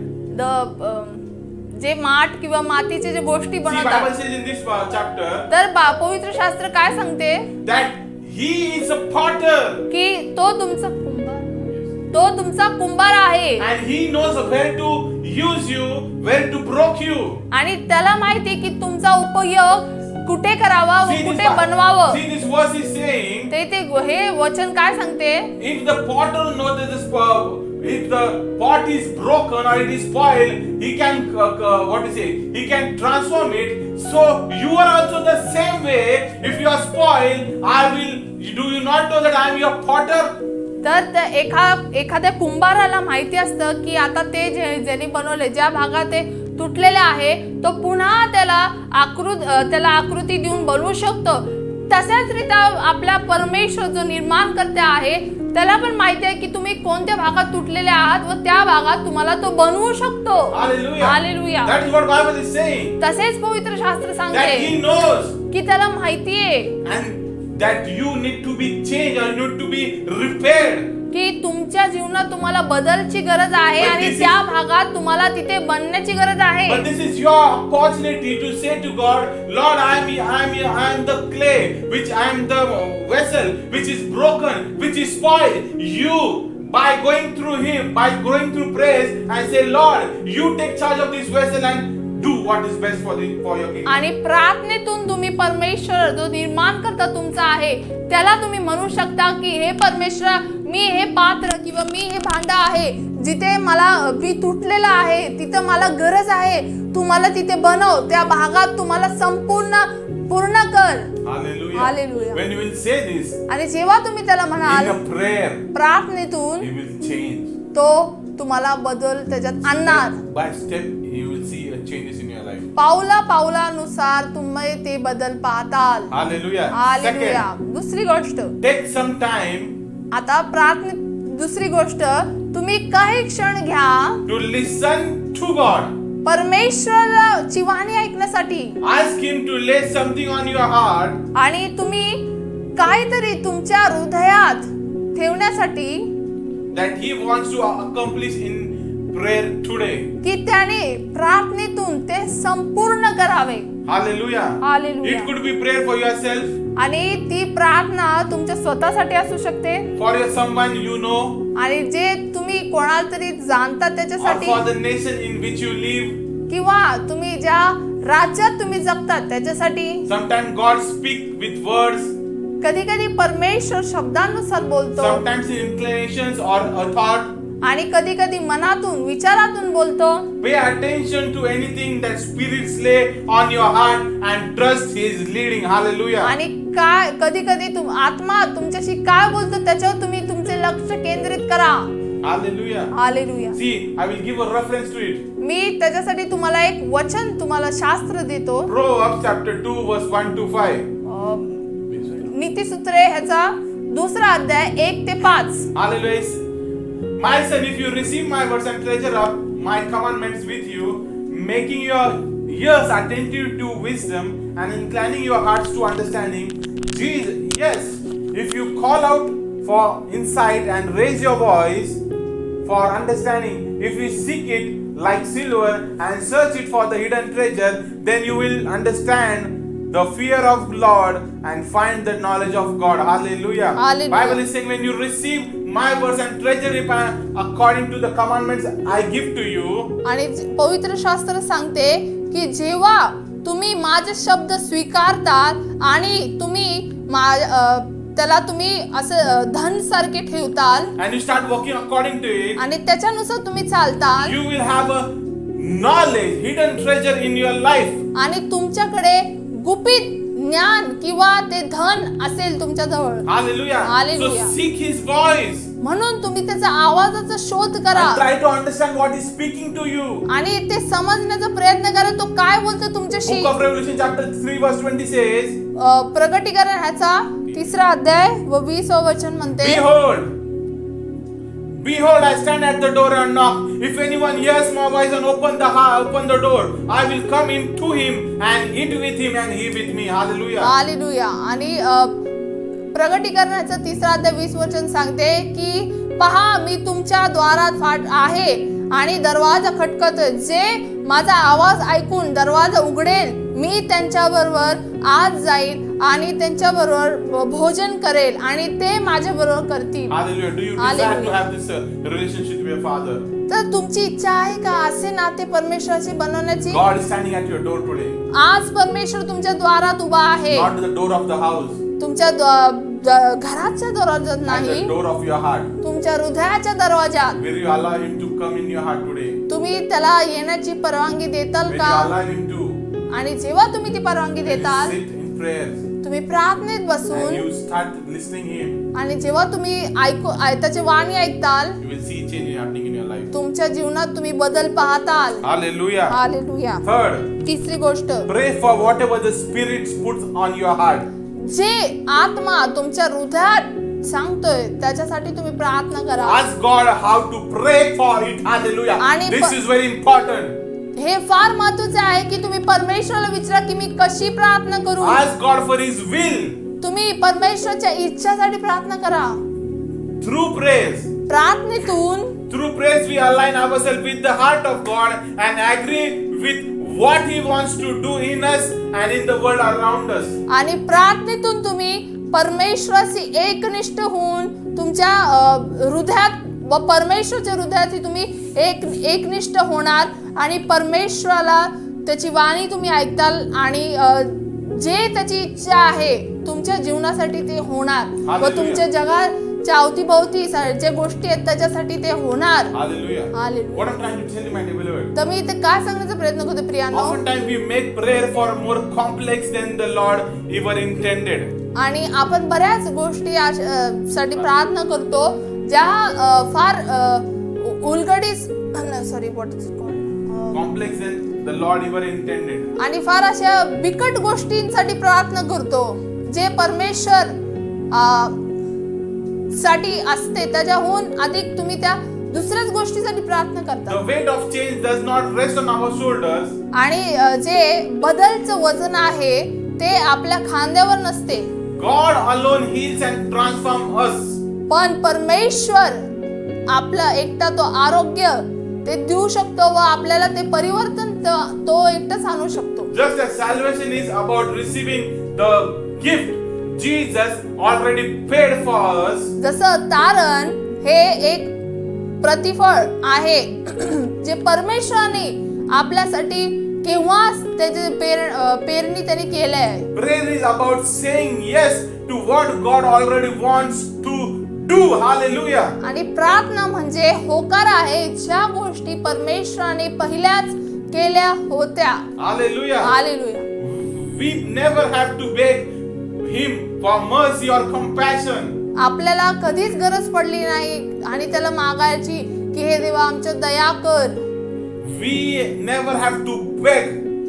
जे माठ किंवा मातीचे जे गोष्टी See, Bible बनवतात. says in this chapter तर पवित्र शास्त्र काय सांगते that he is a potter की तो तुमचा कुंभार आहे and he knows where to use you, where to broke you. आणि त्याला माहिती की तुमचा उपयोग कुठे करावा व कुठे बनवावं. See this verse is saying, ते हे वचन काय सांगते? if the potter knows this, if the pot is broken or it is spoiled, he can what is it? He can transform it. So you are also the same way. If you are spoiled, I will. Do you not know that I am your potter? तर एखाद्या कुंभाराला माहिती असतं की आता ते ज्यांनी बनवले ज्या भागात ते तुटलेले आहे तो पुन्हा त्याला आकृती देऊन बनवू शकतो. तशाच रीत्या आपला परमेश्वर जो निर्माण करते आहे त्याला पण माहिती आहे की तुम्ही कोणत्या भागात तुटलेले आहात व त्या भागात तुम्हाला तो बनवू शकतो. Hallelujah. That is what Bible is saying. तसेच पवित्र शास्त्र That सांगते he knows. की त्याला माहिती आहे And that you need to be changed or you need to be repaired. की तुमच्या जीवनात तुम्हाला बदलची गरज आहे But आणि this त्या भागात तुम्हाला तिथे बनण्याची गरज आहे. But this is your opportunity to say to God, Lord, I am the clay, which I am the vessel, which is broken, which is spoiled. You, by going through Him, by going through praise, and say, Lord, you take charge of this vessel and do what is best for your kingdom. आणि प्रार्थनेतून तुम्ही परमेश्वर जो निर्माण करता तुमचा आहे त्याला तुम्ही म्हणू शकता की हे परमेश्वर मी हे पात्र किंवा मी हे भांड आहे जिथे मी तुटलेला आहे तिथे मला गरज आहे तू मला तिथे बनव त्या भागात तुम्हाला पूर्ण कर. Hallelujah. Hallelujah. When you will say this आणि जेव्हा तुम्ही त्याला म्हणाल in a prayer, प्रार्थनेतून He will change. तो तुम्हाला बदल त्याच्यात आणणार. By step, you will see a changes in your life. पावलानुसार तुम्ही ते बदल पाहताल. Hallelujah. हालेलुया. Second, दुसरी गोष्ट take some time आता दुसरी गोष्ट तुम्ही काही क्षण घ्या to listen to God. परमेश्वराची वाणी ऐकण्यासाठी Ask Him to lay something on your heart आणि तुम्ही काहीतरी तुमच्या हृदयात ठेवण्यासाठी that He wants to accomplish in prayer today. की त्याने प्रार्थनेतून ते संपूर्ण करावे. Hallelujah. Hallelujah. It could be prayer for yourself, आणि ती प्रार्थना तुमच्या स्वतःसाठी असू शकते for someone you know, आणि जे तुम्ही कोणाला तरी जाणता or त्याच्यासाठी for the nation in which you live. किंवा तुम्ही ज्या राज्यात तुम्ही जगतात त्याच्यासाठी. Sometimes God speaks with words, कधी कधी परमेश्वर शब्दानुसार बोलतो sometimes in inclinations or a thought. आणि कधी कधी मनातून विचारातून बोलतो. Pay attention to anything that Spirit lay on your heart and trust His leading. Hallelujah. आणि काय कधी कधी आत्मा तुमच्याशी काय बोलतो त्याच्यावर तुम्ही तुमचे लक्ष केंद्रित करा. Hallelujah. Hallelujah. See, I will give a reference to it. मी त्याच्यासाठी तुम्हाला एक वचन तुम्हाला शास्त्र देतो. Proverbs chapter 2 verse 1 to 5. नीतिसूत्रे ह्याचा 2रा अध्याय 1 ते 5. Hallelujah. My son, if you receive my words and treasure up my commandments with you, making your ears attentive to wisdom and inclining your hearts to understanding, Jesus, yes, if you call out for insight and raise your voice for understanding, if you seek it like silver and search it for the hidden treasure, then you will understand the fear of Lord and find the knowledge of God. Hallelujah. Hallelujah. Bible is saying when you receive my words and treasure it according to the commandments I give to you. आणि पवित्र शास्त्र सांगते की जेव्हा तुम्ही माझे शब्द स्वीकारतात आणि तुम्ही त्याला तुम्ही असं धन सारखे ठेवताल and you start walking according to it, आणि त्याच्यानुसार तुम्ही चालताल you will have a knowledge, hidden treasure in your life. आणि तुमच्याकडे गुपित ज्ञान किंवा ते धन असेल तुमच्या जवळ. Hallelujah. Hallelujah. So seek His voice म्हणून तुम्ही त्याचा आवाजाचा शोध करा and try to understand what He's speaking to you. आणि ते समजण्याचा प्रयत्न करा तो काय बोलतो तुमच्याशी. Book of Revelation chapter 3 verse 20 says, प्रकटीकरण ह्याचा 3रा अध्याय व 20व वचन म्हणते, Behold, I stand at the door and knock. If anyone hears my voice and open the door, I will come in to him and eat with him and he with me. Hallelujah. Hallelujah. आणि प्रकटीकरणाचा 3रा अध्याय 20 वचन सांगते की पहा मी तुमच्या द्वारात आहे आणि दरवाजा खटखटतोय. जे माझा आवाज ऐकून दरवाजा उघडेल मी त्यांच्या बरोबर आज जाईल आणि त्यांच्या बरोबर भोजन करेल आणि ते माझ्या बरोबर करतील. Hallelujah. Do you desire to have this relationship with your Father? तर तुमची इच्छा आहे का असे नाते परमेश्वराशी बनवण्याची? God is standing at your door today. आज परमेश्वर तुमच्या द्वारात उभा आहे. Not to the door of the house. तुमच्या घराच्या दरवाजात At नाही, the door of your heart. तुमच्या हृदयाच्या दरवाजात. Will you allow Him to come in your heart today? तुम्ही त्याला येण्याची परवानगी देताल Will का? you allow Him to? आणि जेव्हा तुम्ही ती परवानगी देताल Sit in prayers तुम्ही प्रार्थनेत and बसून you start listening Him. आणि जेव्हा तुम्ही त्याची वाणी ऐकताल You will see change happening in your life. तुमच्या जीवनात तुम्ही बदल पाहताल. Hallelujah. हालेलुया. Third, तिसरी गोष्ट, pray for whatever the Spirit puts on your heart. जे आत्मा तुमच्या हृदयात सांगतोय त्याच्यासाठी तुम्ही प्रार्थना करा. Ask God how to pray for it. Hallelujah. आणि This is very important. हे फार महत्त्वाचे आहे की तुम्ही परमेश्वराला विचारा की मी कशी प्रार्थना करू. Ask God for His will. तुम्ही परमेश्वराच्या इच्छासाठी प्रार्थना करा. Through praise. प्रार्थनेतून Through praise we align ourselves with the heart of God and agree with what He wants to do in us and in the world around us. आणि प्रार्थनेतून तुम्ही परमेश्वराशी एकनिष्ठ होऊन तुमच्या हृदयात व परमेश्वराच्या हृदयात तुम्ही एकनिष्ठ होणार आणि परमेश्वराला त्याची वाणी तुम्ही ऐकताल आणि जे त्याची इच्छा आहे तुमच्या जीवनासाठी ते होणार व तुमच्या जगाच्या अवतीभोवती जे गोष्टी आहेत त्याच्यासाठी ते होणार. Hallelujah. Hallelujah. What I'm trying to tell you, my dear beloved. तर मी इथे काय सांगण्याचा प्रयत्न करते प्रियानो, Oftentimes we make prayer for more complex than the Lord ever intended. आणि आपण बऱ्याच गोष्टी साठी प्रार्थना करतो ज्या फार उलगडीस Complex than the Lord ever intended. आणि फार अशा बिकट गोष्टींसाठी प्रार्थना करतो जे परमेश्वर साठी असते त्याच्याहून अधिक तुम्ही त्या दुसऱ्याच गोष्टीसाठी प्रार्थना करता. The weight of change does not rest on our shoulders. आणि जे बदलचं वजन आहे ते आपल्या खांद्यावर नसते. God alone heals and transforms us. पण परमेश्वर आपला एकटा तो आरोग्य ते देऊ शकतो व आपल्याला ते परिवर्तन तो एकटाच आणू शकतो. Just as salvation is about receiving the gift Jesus already paid for us. जसं तारण हे एक प्रतिफळ आहे जे परमेश्वराने आपल्यासाठी केव्हाच त्याचे पेरणी त्यांनी केलंय. Prayer is about saying yes to what God already wants to do. Hallelujah. आणि प्रार्थना म्हणजे होकार आहे ज्या गोष्टी परमेश्वराने पहिल्याच केल्या होत्या. Hallelujah. Hallelujah. We never have to beg Him for mercy or compassion. आपल्याला कधीच गरज पडली नाही आणि त्याला मागायची की हे देवा आमच्या दया कर. We never have to beg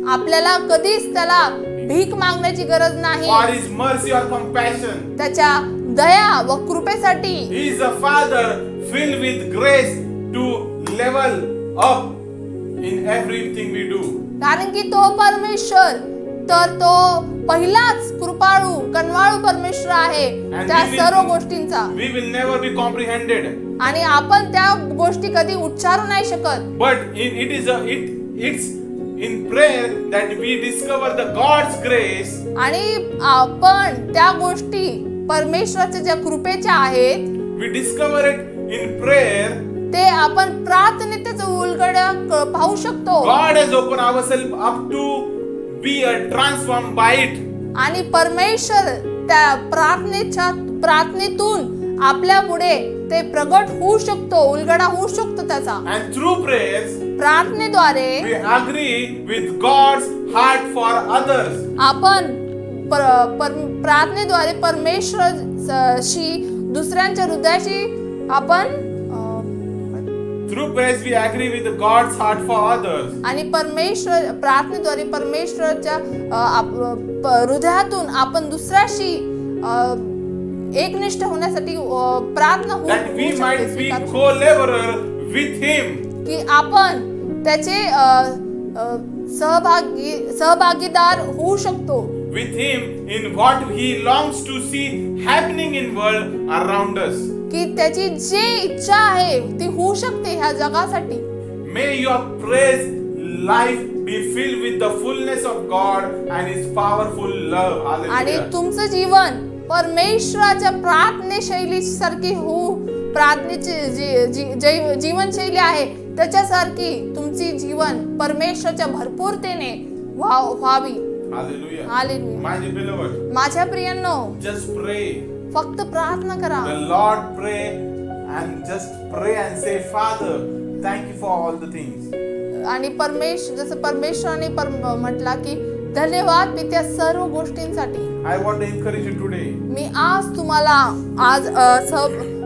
आपल्याला कधीच त्याला भीक मागण्याची गरज नाही for His mercy or compassion. त्याच्या दया व कृपेसाठी. He is a Father filled with grace to level up in everything we do. कारण की तो परमेश्वर तर तो पहिलाच कृपाळू कनवाळू परमेश्वर आहे त्या सर्व गोष्टींचा. We will never be comprehended. आणि आपण त्या गोष्टी कधी उच्चारू नाही शकत. But it's in prayer that we discover the God's grace. आणि आपण त्या गोष्टी परमेश्वराच्या ज्या कृपेच्या आहेत We discover it in prayer. ते आपण प्रार्थनेत त्याचं उलगड पाहू शकतो. God has opened ourselves up to be transformed by it. आणि परमेश्वर त्या प्रार्थनेतून आपल्या पुढे ते प्रगट होऊ शकतो, उलगडा होऊ शकतो त्याचा. And through prayers, प्रार्थनेद्वारे we agree with God's heart for others. आपण प्रार्थनेद्वारे परमेश्वराशी दुसऱ्यांच्या हृदयाशी आपण Through prayers, we agree with God's heart for others. आणि प्रार्थनेद्वारे परमेश्वराच्या हृदयातून आपण दुसऱ्याशी एकनिष्ठ होण्यासाठी प्रार्थना That we होऊ might शकते, be स्वीकारू शकतो. co-laborer with Him. की आपण त्याचे सहभागीदार होऊ शकतो With Him in what He longs to see happening in world around us. की त्याची जे इच्छा आहे ती होऊ शकते ह्या जगासाठी. May your praise life be filled with the fullness of God and His powerful love. आणि Hallelujah. तुमचं जीवन परमेश्वराच्या प्रार्थनेशैली सारखी होऊ, प्रार्थनेची जीवनशैली आहे त्याच्यासारखी तुमची जीवन परमेश्वराच्या भरपूरतेने व्हावी. Hallelujah. Hallelujah. My dear beloved, माझ्या प्रियांनो, just pray. फक्त प्रार्थना करा. The Lord pray and just pray and say, Father, thank you for all the things. आणि जसं परमेश्वराने म्हटला की धन्यवाद पित्या सर्व गोष्टींसाठी. I want to encourage you today. मी आज तुम्हाला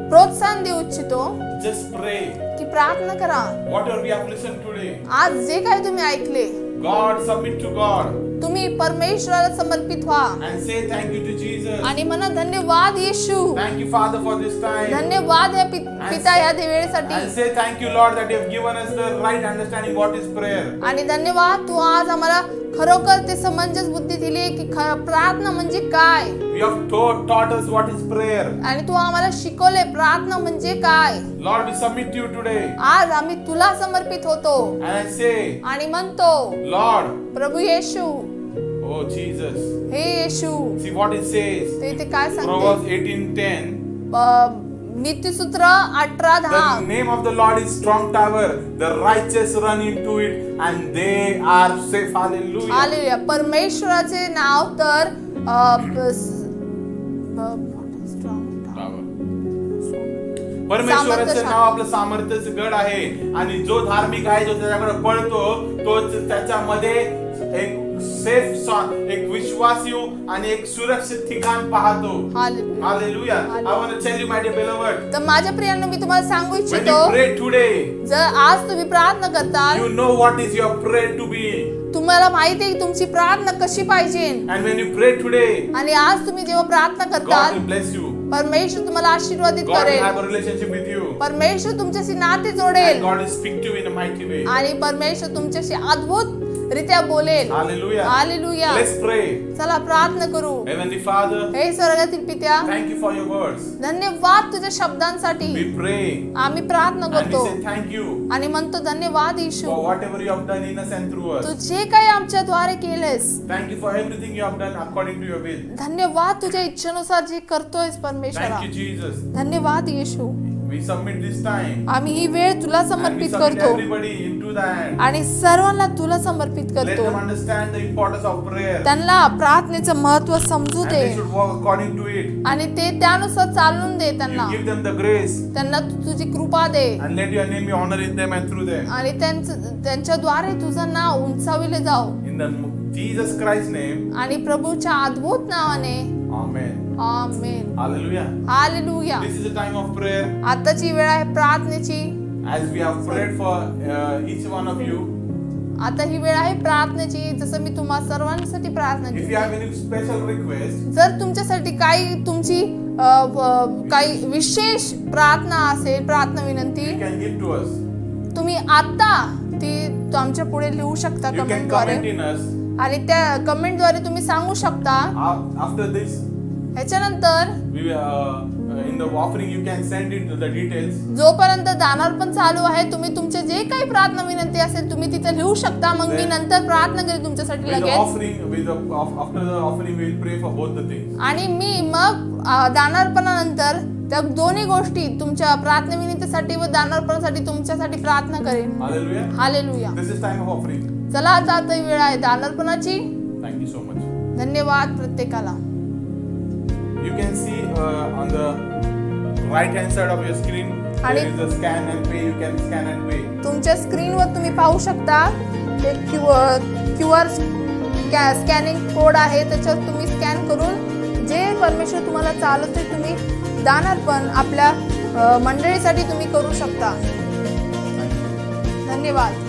प्रोत्साहन देऊ इच्छितो Just pray. की प्रार्थना करा. Whatever we have listened today, आज जे काही तुम्ही ऐकले God, submit to God तुम्ही परमेश्वराला समर्पित व्हा and say thank you to Jesus. आणि म्हणा धन्यवाद येशू, Thank you, Father, for this time. धन्यवाद या पिता या वेळेसाठी. And say thank you, Lord, that you have given us the right understanding what is prayer. आणि धन्यवाद तू आज आम्हाला खरोखर ते समंजस बुद्धी दिली आहे की प्रार्थना म्हणजे काय. You have taught us what is prayer. आणि तू आम्हाला शिकवले प्रार्थना म्हणजे काय. Lord, we submit to you today. आज आम्ही तुला समर्पित होतो And I say, आणि म्हणतो Lord, प्रभू येशू, oh Jesus. हे येशू. See what it says. ते इथे काय सांगते. Proverbs 18:10. नीतिसूत्र 18:10. The name of the Lord is strong tower. The righteous run into it and they are safe. Hallelujah. Hallelujah. परमेश्वराचे नाव तर परमेश्वराचं नाव आपलं सामर्थ्याचं गड आहे आणि जो धार्मिक आहे जो त्याच्याकडे पळतो तो त्याच्यामध्ये एक सेफ एक विश्वासू आणि एक सुरक्षित ठिकाण पाहतो. Hallelujah. I want to tell you, my dear beloved, तर माझ्या प्रियांनो मी तुम्हाला सांगू when इच्छितो you pray today, जर आज तुम्ही प्रार्थना करता you know what is your prayer to be. तुम्हाला माहिती आहे की तुमची प्रार्थना कशी पाहिजे. And when you pray today, आणि आज तुम्ही जेव्हा प्रार्थना God करता will bless you. परमेश्वर तुम्हाला आशीर्वादित God will करेल. have a relationship with you. परमेश्वर तुमच्याशी नाते And जोडेल God will speak to you in a mighty way. आणि परमेश्वर तुमच्याशी अद्भुत रित्या बोलेल. Hallelujah. हालेलुया. Let's pray. चला प्रार्थना करू. Heavenly Father, हे स्वर्गातील पित्या, thank you for your words. धन्यवाद तुझ्या शब्दांसाठी. We pray आम्ही प्रार्थना and we करतो say thank you आणि म्हणतो धन्यवाद येशू, for whatever you have done in us and through Tu us. जे काही आमच्याद्वारे केलेस. Thank you for everything you have done according to your will. धन्यवाद तुझ्या इच्छेनुसार जे करतोयस परमेश्वरा. Thank you, Jesus. धन्यवाद येशू. We submit this time आम्ही ही वेळ तुला and we समर्पित submit करतो everybody into thy hand. आणि सर्वांना तुला समर्पित Let करतो. them understand the importance of prayer त्यांना प्रार्थनेचं महत्व समजू and they they should walk according to it. आणि ते त्यानुसार चालून दे त्यांना. You give them the grace त्यांना तुझी कृपा दे and let your name be honored in them and through them. आणि त्यांच्याद्वारे तुझं नाव उंचाविले जाऊ. In the Jesus Christ's name, आणि प्रभूच्या अद्भुत नावाने Amen. Amen. Hallelujah. Hallelujah. This is a time of prayer. आताची वेळ आहे प्रार्थनेची. As we have prayed for each one of you, आता ही वेळ आहे प्रार्थनेची. जसं मी तुम्हा सर्वांसाठी प्रार्थना if you केली. have any special request, जर तुमच्यासाठी काही तुमची काही विशेष प्रार्थना असेल, प्रार्थना you विनंती, can give to us. तुम्ही आता ती आमच्या पुढे लिहू शकता You can कमेंटद्वारे comment in us. आणि त्या कमेंटद्वारे तुम्ही सांगू शकता. After this, ह्याच्यानंतर we in the offering you can send in the details. जोपर्यंत दानार्पण चालू आहे तुम्ही तुमचे जे काही प्रार्थना विनंती असेल तुम्ही तिथे लिहू शकता. मग मी नंतर प्रार्थना करेन तुमच्यासाठी With the लगेच. offering, after the offering, we will pray for both the things. आणि मी मग दानार्पणानंतर त्या दोन्ही गोष्टी तुमच्या प्रार्थना विनंतीसाठी व दानार्पणासाठी तुमच्यासाठी प्रार्थना करेन. Hallelujah. Hallelujah. This is time of offering. चला आता वेळ आहे दानार्पणाची. Thank you so much. धन्यवाद प्रत्येकाला. You can see on the right hand side of your screen आणि- there is a scan and pay. You can scan and pay. तुमच्या स्क्रीनवर तुम्ही पाहू शकता ते क्यूआर स्कॅनिंग कोड आहे, त्याच्यावर तुम्ही स्कॅन करून जे परमेश्वर तुम्हाला चालवते तुम्ही दानर्पण आपल्या मंडळीसाठी तुम्ही करू शकता. धन्यवाद.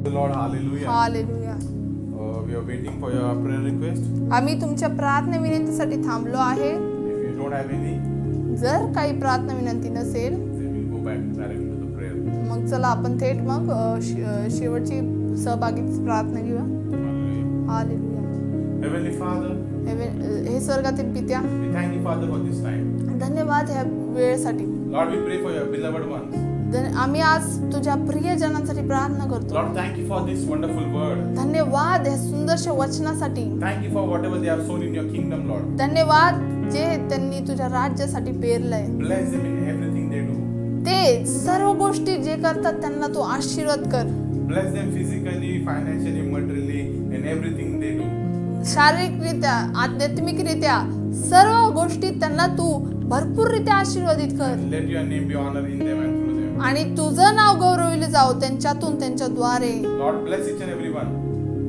The Lord, hallelujah. Hallelujah. We are waiting for your prayer request. आम्ही तुमच्या प्रार्थना विनंतीसाठी थांबलो आहे. If you don't have any, जर काही प्रार्थना विनंती नसेल then we'll go back directly to the prayer. मग चला आपण थेट मग शेवटची सहभागीची प्रार्थना घेऊया. Hallelujah. हालेलुया. Heavenly Father, हे स्वर्गातील पित्या, we thank you, Father, for this time. धन्यवाद ह्या वेळेसाठी. Lord, we pray for your beloved ones. आम्ही आज तुझ्या प्रियजनांसाठी प्रार्थना करतो. Lord, thank you for this wonderful word. धन्यवाद ह्या सुंदरशा वचनासाठी. Thank you for whatever they have sown in your kingdom, Lord. धन्यवाद जे त्यांनी तुझ्या राज्यासाठी पेरलंय. Bless them in everything they do. ते सर्व गोष्टी जे करतात त्यांना तू आशीर्वाद कर. Bless them physically, financially, materially, in everything they do. शारीरिकरित्या, आध्यात्मिकरित्या सर्व गोष्टी त्यांना तू भरपूररित्या आशीर्वादित कर. Let your name be honored in them and through them. आणि तुझं नाव गौरविले जावं त्यांच्यातून, त्यांच्याद्वारे. Lord, bless each and every one.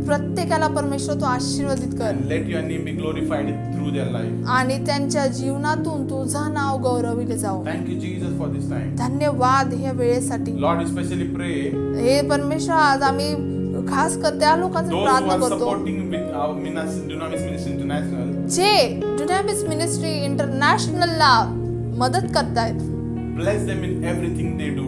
प्रत्येकाला परमेश्वर तू आशीर्वादित कर And let your name be glorified through their life. आणि त्यांच्या जीवनातून तुझं नाव गौरविले जावं. Thank you, Jesus, for this time. धन्यवाद ह्या वेळेसाठी. Lord, we especially pray हे परमेश्वर आज आम्ही खास कर त्या लोकांची those who प्रार्थना are करतो supporting with our Dunamis Ministry International. जे डुनामिस मिनिस्ट्री इंटरनॅशनलला मदत करतायत. Bless them in everything they do.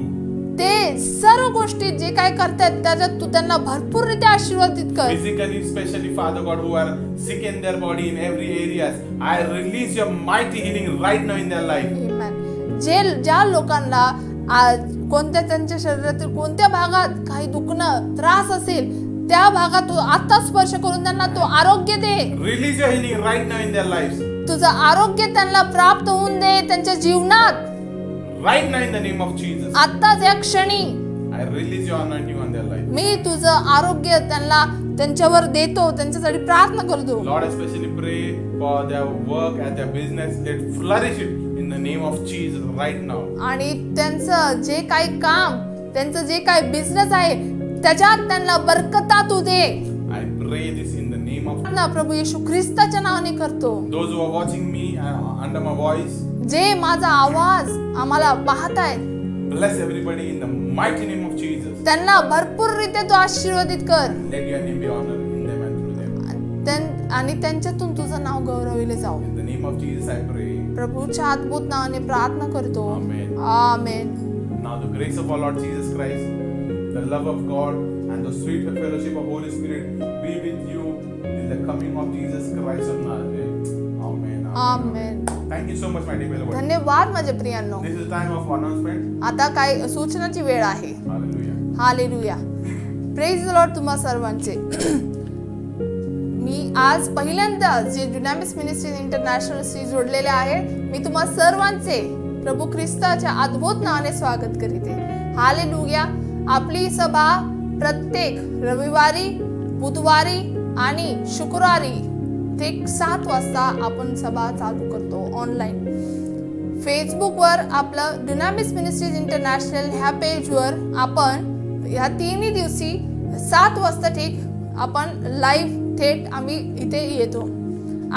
ते सर्व गोष्टी जे काय करतायत त्याच्यात तू त्यांना भरपूररित्या आशीर्वादित कर. Physically, especially, Father God, who are sick in their body in every areas, I release your mighty healing right now in their life. Amen. ज्या लोकांना कोणत्या त्यांच्या शरीरातील कोणत्या भागात काही दुखणं त्रास असेल त्या भागात तू आता स्पर्श करून त्यांना तू आरोग्य दे. Release your healing right now in their lives. तुझं आरोग्य त्यांना प्राप्त होऊन दे त्यांच्या जीवनात. Right now in the name of Jesus. आत्ताच या क्षणी I release your anointing on their life. मी तुझं आरोग्य त्यांना त्यांच्यावर देतो, त्यांच्यासाठी प्रार्थना करतो. Lord, I especially pray for their work and their business. Let flourish it in the name of Jesus right now. आणि त्यांचं जे काही काम, त्यांचं जे काही बिझनेस आहे त्याच्यात त्यांना बरकता तू दे. I pray this in the name of ना प्रभू येशू ख्रिस्ताच्या नावाने करतो. those who are watching me under my voice. जे माझा आवाज आम्हाला पाहतायत Bless everybody in the mighty name of Jesus. त्यांना भरपूररित्या तू आशीर्वादित कर. Let your name be honored in them and through them. आणि त्यांच्यातून तुझं नाव गौरविले जाऊ. In the name of Jesus I pray. प्रभूच्या अद्भुत नावाने प्रार्थना करतो. Amen. Amen. Now the grace of our Lord Jesus Christ, the love of God, and the sweet fellowship of Holy Spirit be with you in the coming of Jesus Christ of Nazareth. Amen. Amen. Thank you so much, my dear beloved. धन्यवाद माझे प्रियांनो. This is the time of announcement. आता काय सूचनाची वेळ आहे. Hallelujah. Hallelujah. Praise the Lord तुम्हा सर्वांचे. मी आज पहिल्यांदा जे डुनामिस मिनिस्ट्री इंटरनॅशनलशी जोडलेले आहे मी तुम्हा सर्वांचे प्रभू ख्रिस्ताच्या अद्भुत नावाने स्वागत करीते. हालेलुया. आपली सभा प्रत्येक रविवारी, बुधवारी आणि शुक्रवारी थेट 7 वाजता आपण सभा चालू करतो ऑनलाईन. फेसबुकवर आपलं डुनामिस मिनिस्ट्रीज इंटरनॅशनल ह्या पेजवर आपण ह्या 3 दिवशी 7 वाजता ठीक आपण लाईव्ह थेट आम्ही इथे येतो.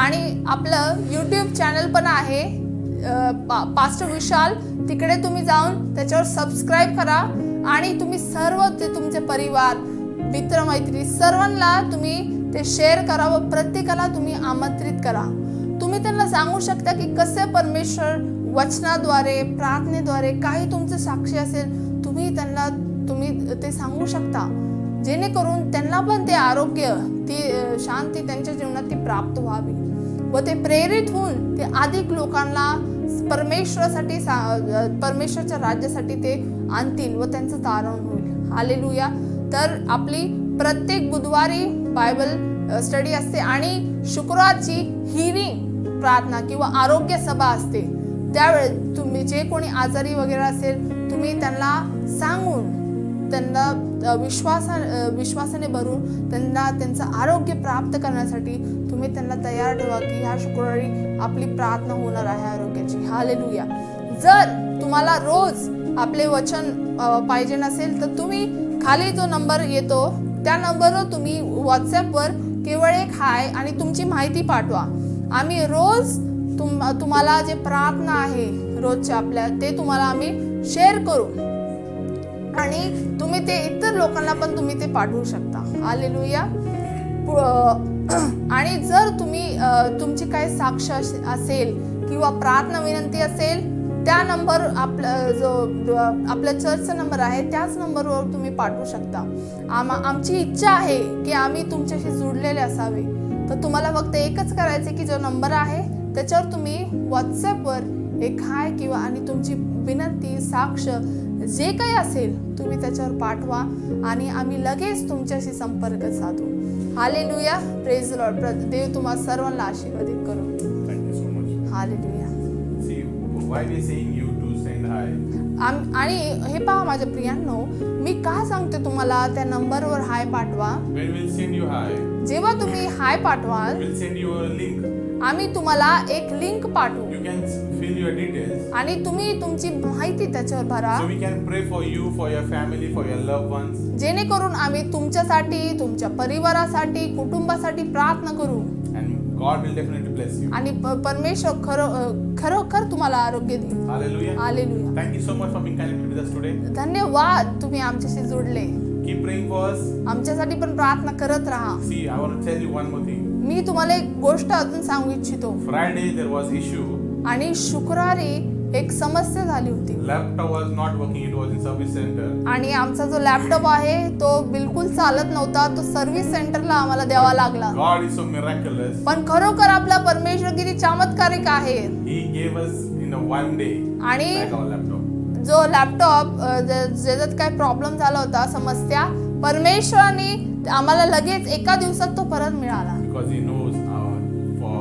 आणि आपलं यूट्यूब चॅनल पण आहे पास्टर विशाल, तिकडे तुम्ही जाऊन त्याच्यावर सबस्क्राईब करा आणि तुम्ही सर्व ते तुमचे परिवार मित्रमैत्री सर्वांना तुम्ही ते शेअर करा व प्रत्येकाला तुम्ही आमंत्रित करा. तुम्ही त्यांना सांगू शकता की कसे परमेश्वर वचनाद्वारे प्रार्थनेद्वारे काही तुमचं साक्षी असेल तुम्ही ते सांगू शकता, जेणेकरून त्यांना पण ते आरोग्य ती शांती त्यांच्या जीवनात ती प्राप्त व्हावी व ते प्रेरित होऊन ते अधिक लोकांना परमेश्वरच्या राज्यासाठी ते आणतील व त्यांचं तारण होईल. हालेलुया. तर आपली प्रत्येक बुधवारी बायबल स्टडी असते आणि शुक्रवारची हिलिंग प्रार्थना किंवा आरोग्य सभा असते. त्यावेळेस तुम्ही जे कोणी आजारी वगैरे असेल तुम्ही त्यांना सांगून त्यांना विश्वासाने भरून त्यांना त्यांचं आरोग्य प्राप्त करण्यासाठी तुम्ही त्यांना तयार ठेवा की ह्या शुक्रवारी आपली प्रार्थना होणार आहे आरोग्याची. हालेलुया. जर तुम्हाला रोज आपले वचन पाहिजे नसेल तर तुम्ही खाली जो नंबर येतो त्या नंबरवर तुम्ही व्हॉट्सॲपवर केवळ एक हाय आणि तुमची माहिती पाठवा. आम्ही रोज तुम्हाला जे प्रार्थना आहे रोजच्या आपल्या ते तुम्हाला आम्ही शेअर करू आणि तुम्ही ते इतर लोकांना पण तुम्ही ते पाठवू शकता. हालेलुया. आणि जर तुमची काही साक्ष असेल किंवा प्रार्थना विनंती असेल त्या नंबर आपल्या चर्चचा नंबर आहे त्याच नंबरवर तुम्ही पाठवू शकता. आमची इच्छा आहे की आम्ही तुमच्याशी जुडलेले असावे. तर तुम्हाला फक्त एकच करायचे की जो नंबर आहे त्याच्यावर तुम्ही व्हॉट्सॲपवर एक हाय किंवा आणि तुमची विनंती साक्ष जे काही असेल तुम्ही त्याच्यावर पाठवा आणि आम्ही लगेच तुमच्याशी संपर्क साधू. हालेलुया. Praise the lord. देव तुम्हा सर्वांना आशीर्वादित करू. Thank you so much. Hallelujah. See, why we saying you to send hi? आणि हे पहा माझ्या प्रियांनो, मी का सांगते तुम्हाला त्या नंबरवर हाय पाठवा. When we'll send you hi, जेव्हा तुम्ही हाय पाठवाल we'll send you a link. आम्ही तुम्हाला एक लिंक पाठवू You can fill your details. आणि तुम्ही तुमची माहिती त्याच्यावर भरा, So we can pray for you, for your family, for your loved ones. जेणेकरून आम्ही तुमच्यासाठी तुमच्या परिवारासाठी कुटुंबासाठी प्रार्थना करू And God will definitely bless you. आणि परमेश्वर खरोखर तुम्हाला आरोग्य देईल. Hallelujah. Hallelujah. Thank you so much for being connected with us today. धन्यवाद तुम्ही आमच्याशी जोडले. Keep praying for us. आमच्यासाठी पण प्रार्थना करत राहा. See, I want to tell you one more thing. मी तुम्हाला एक गोष्ट अजून सांगू इच्छितो. Friday there was issue. आणि शुक्रवारी एक समस्या झाली होती Laptop was not working. It was in service center. आणि आमचा जो लॅपटॉप आहे तो बिलकुल चालत नव्हता. तो सर्व्हिस सेंटरला आम्हाला द्यावा लागला. God is so miraculous. पण खरोखर आपला परमेश्वर किती चमत्कारिक आहे. He gave us in a one day आणि back our laptop. जो लॅपटॉप ज्याच्यात काय प्रॉब्लेम झाला होता समस्या परमेश्वराने आम्हाला लगेच एका दिवसात तो परत मिळाला. Because He knows for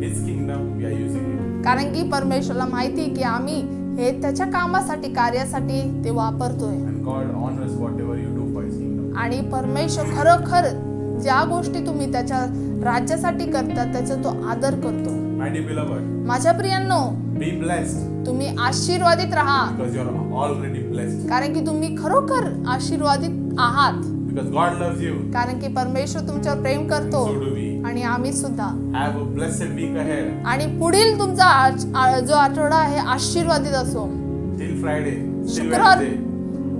His kingdom we are using it. कारण की परमेश्वराला माहिती की आम्ही हे त्याच्या कामासाठी कार्यासाठी ते वापरतोय. And God honors whatever you do for His kingdom. आणि परमेश्वर खरोखर ज्या गोष्टी तुम्ही त्याच्या राज्यासाठी करता त्याचा तो आदर करतो. My dear beloved, माझ्या प्रियांनो, be blessed तुम्ही आशीर्वादित राहा because you are already blessed. कारण की तुम्ही खरोखर आशीर्वादित आहात. Because God loves you. कारण की परमेश्वर तुमच्यावर प्रेम करतो So do we. आणि आम्ही सुद्धा. Have a blessed week ahead. आणि पुढील तुमचा जो आठवडा आहे आशीर्वादित असो. Till Friday. Till शुक्रवार Wednesday.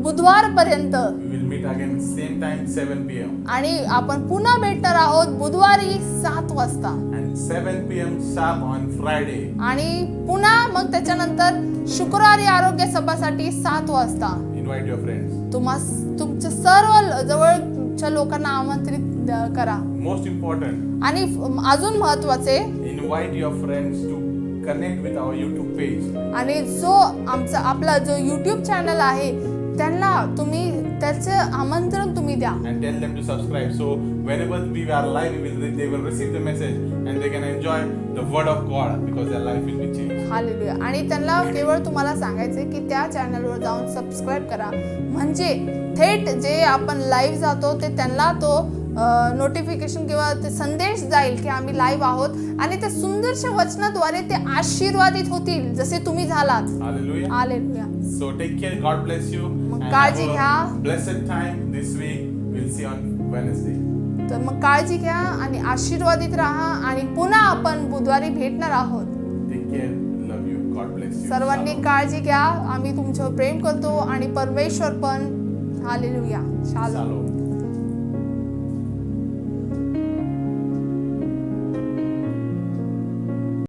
बुधवार पर्यंत We will meet again same time 7 p.m. आणि आपण पुन्हा भेटणार आहोत बुधवारी 7 वाजता And 7 p.m. sharp on Friday. आणि पुन्हा मग त्याच्यानंतर शुक्रवारी आरोग्य सभासाठी 7 वाजता. Invite your friends. तुमच्या सर्व जवळच्या लोकांना आमंत्रित करा. Most important, आणि अजून महत्वाचे invite your friends to connect with our YouTube page. आणि जो आपला जो YouTube चॅनल आहे त्यांना तुम्ही त्याचं आमंत्रण तुम्ही द्या. And tell them to subscribe. So whenever we are live, they will receive the message and they can enjoy the word of God because their life will be changed. Hallelujah. आणि त्यांना केवळ तुम्हाला सांगायचे की त्या चॅनलवर जाऊन सबस्क्राईब करा म्हणजे थेट जे आपण लाईव्ह जातो ते त्यांना तो नोटिफिकेशन किंवा ते संदेश जाईल की आम्ही लाईव्ह आहोत आणि त्या सुंदरशा वचनाद्वारे ते आशीर्वादित होतील जसे तुम्ही झालात. Hallelujah. Hallelujah. So take care. God bless you. मग And काळजी have a घ्या. blessed time this week. We'll see on Wednesday. तर मग काळजी घ्या आणि आशीर्वादित राहा आणि पुन्हा आपण बुधवारी भेटणार आहोत. Take care. Love you. God bless you. सर्वांनी Shalom. काळजी घ्या. आम्ही तुमच्यावर प्रेम करतो आणि परमेश्वर पण. हालेलुया. शालोम. Shalom.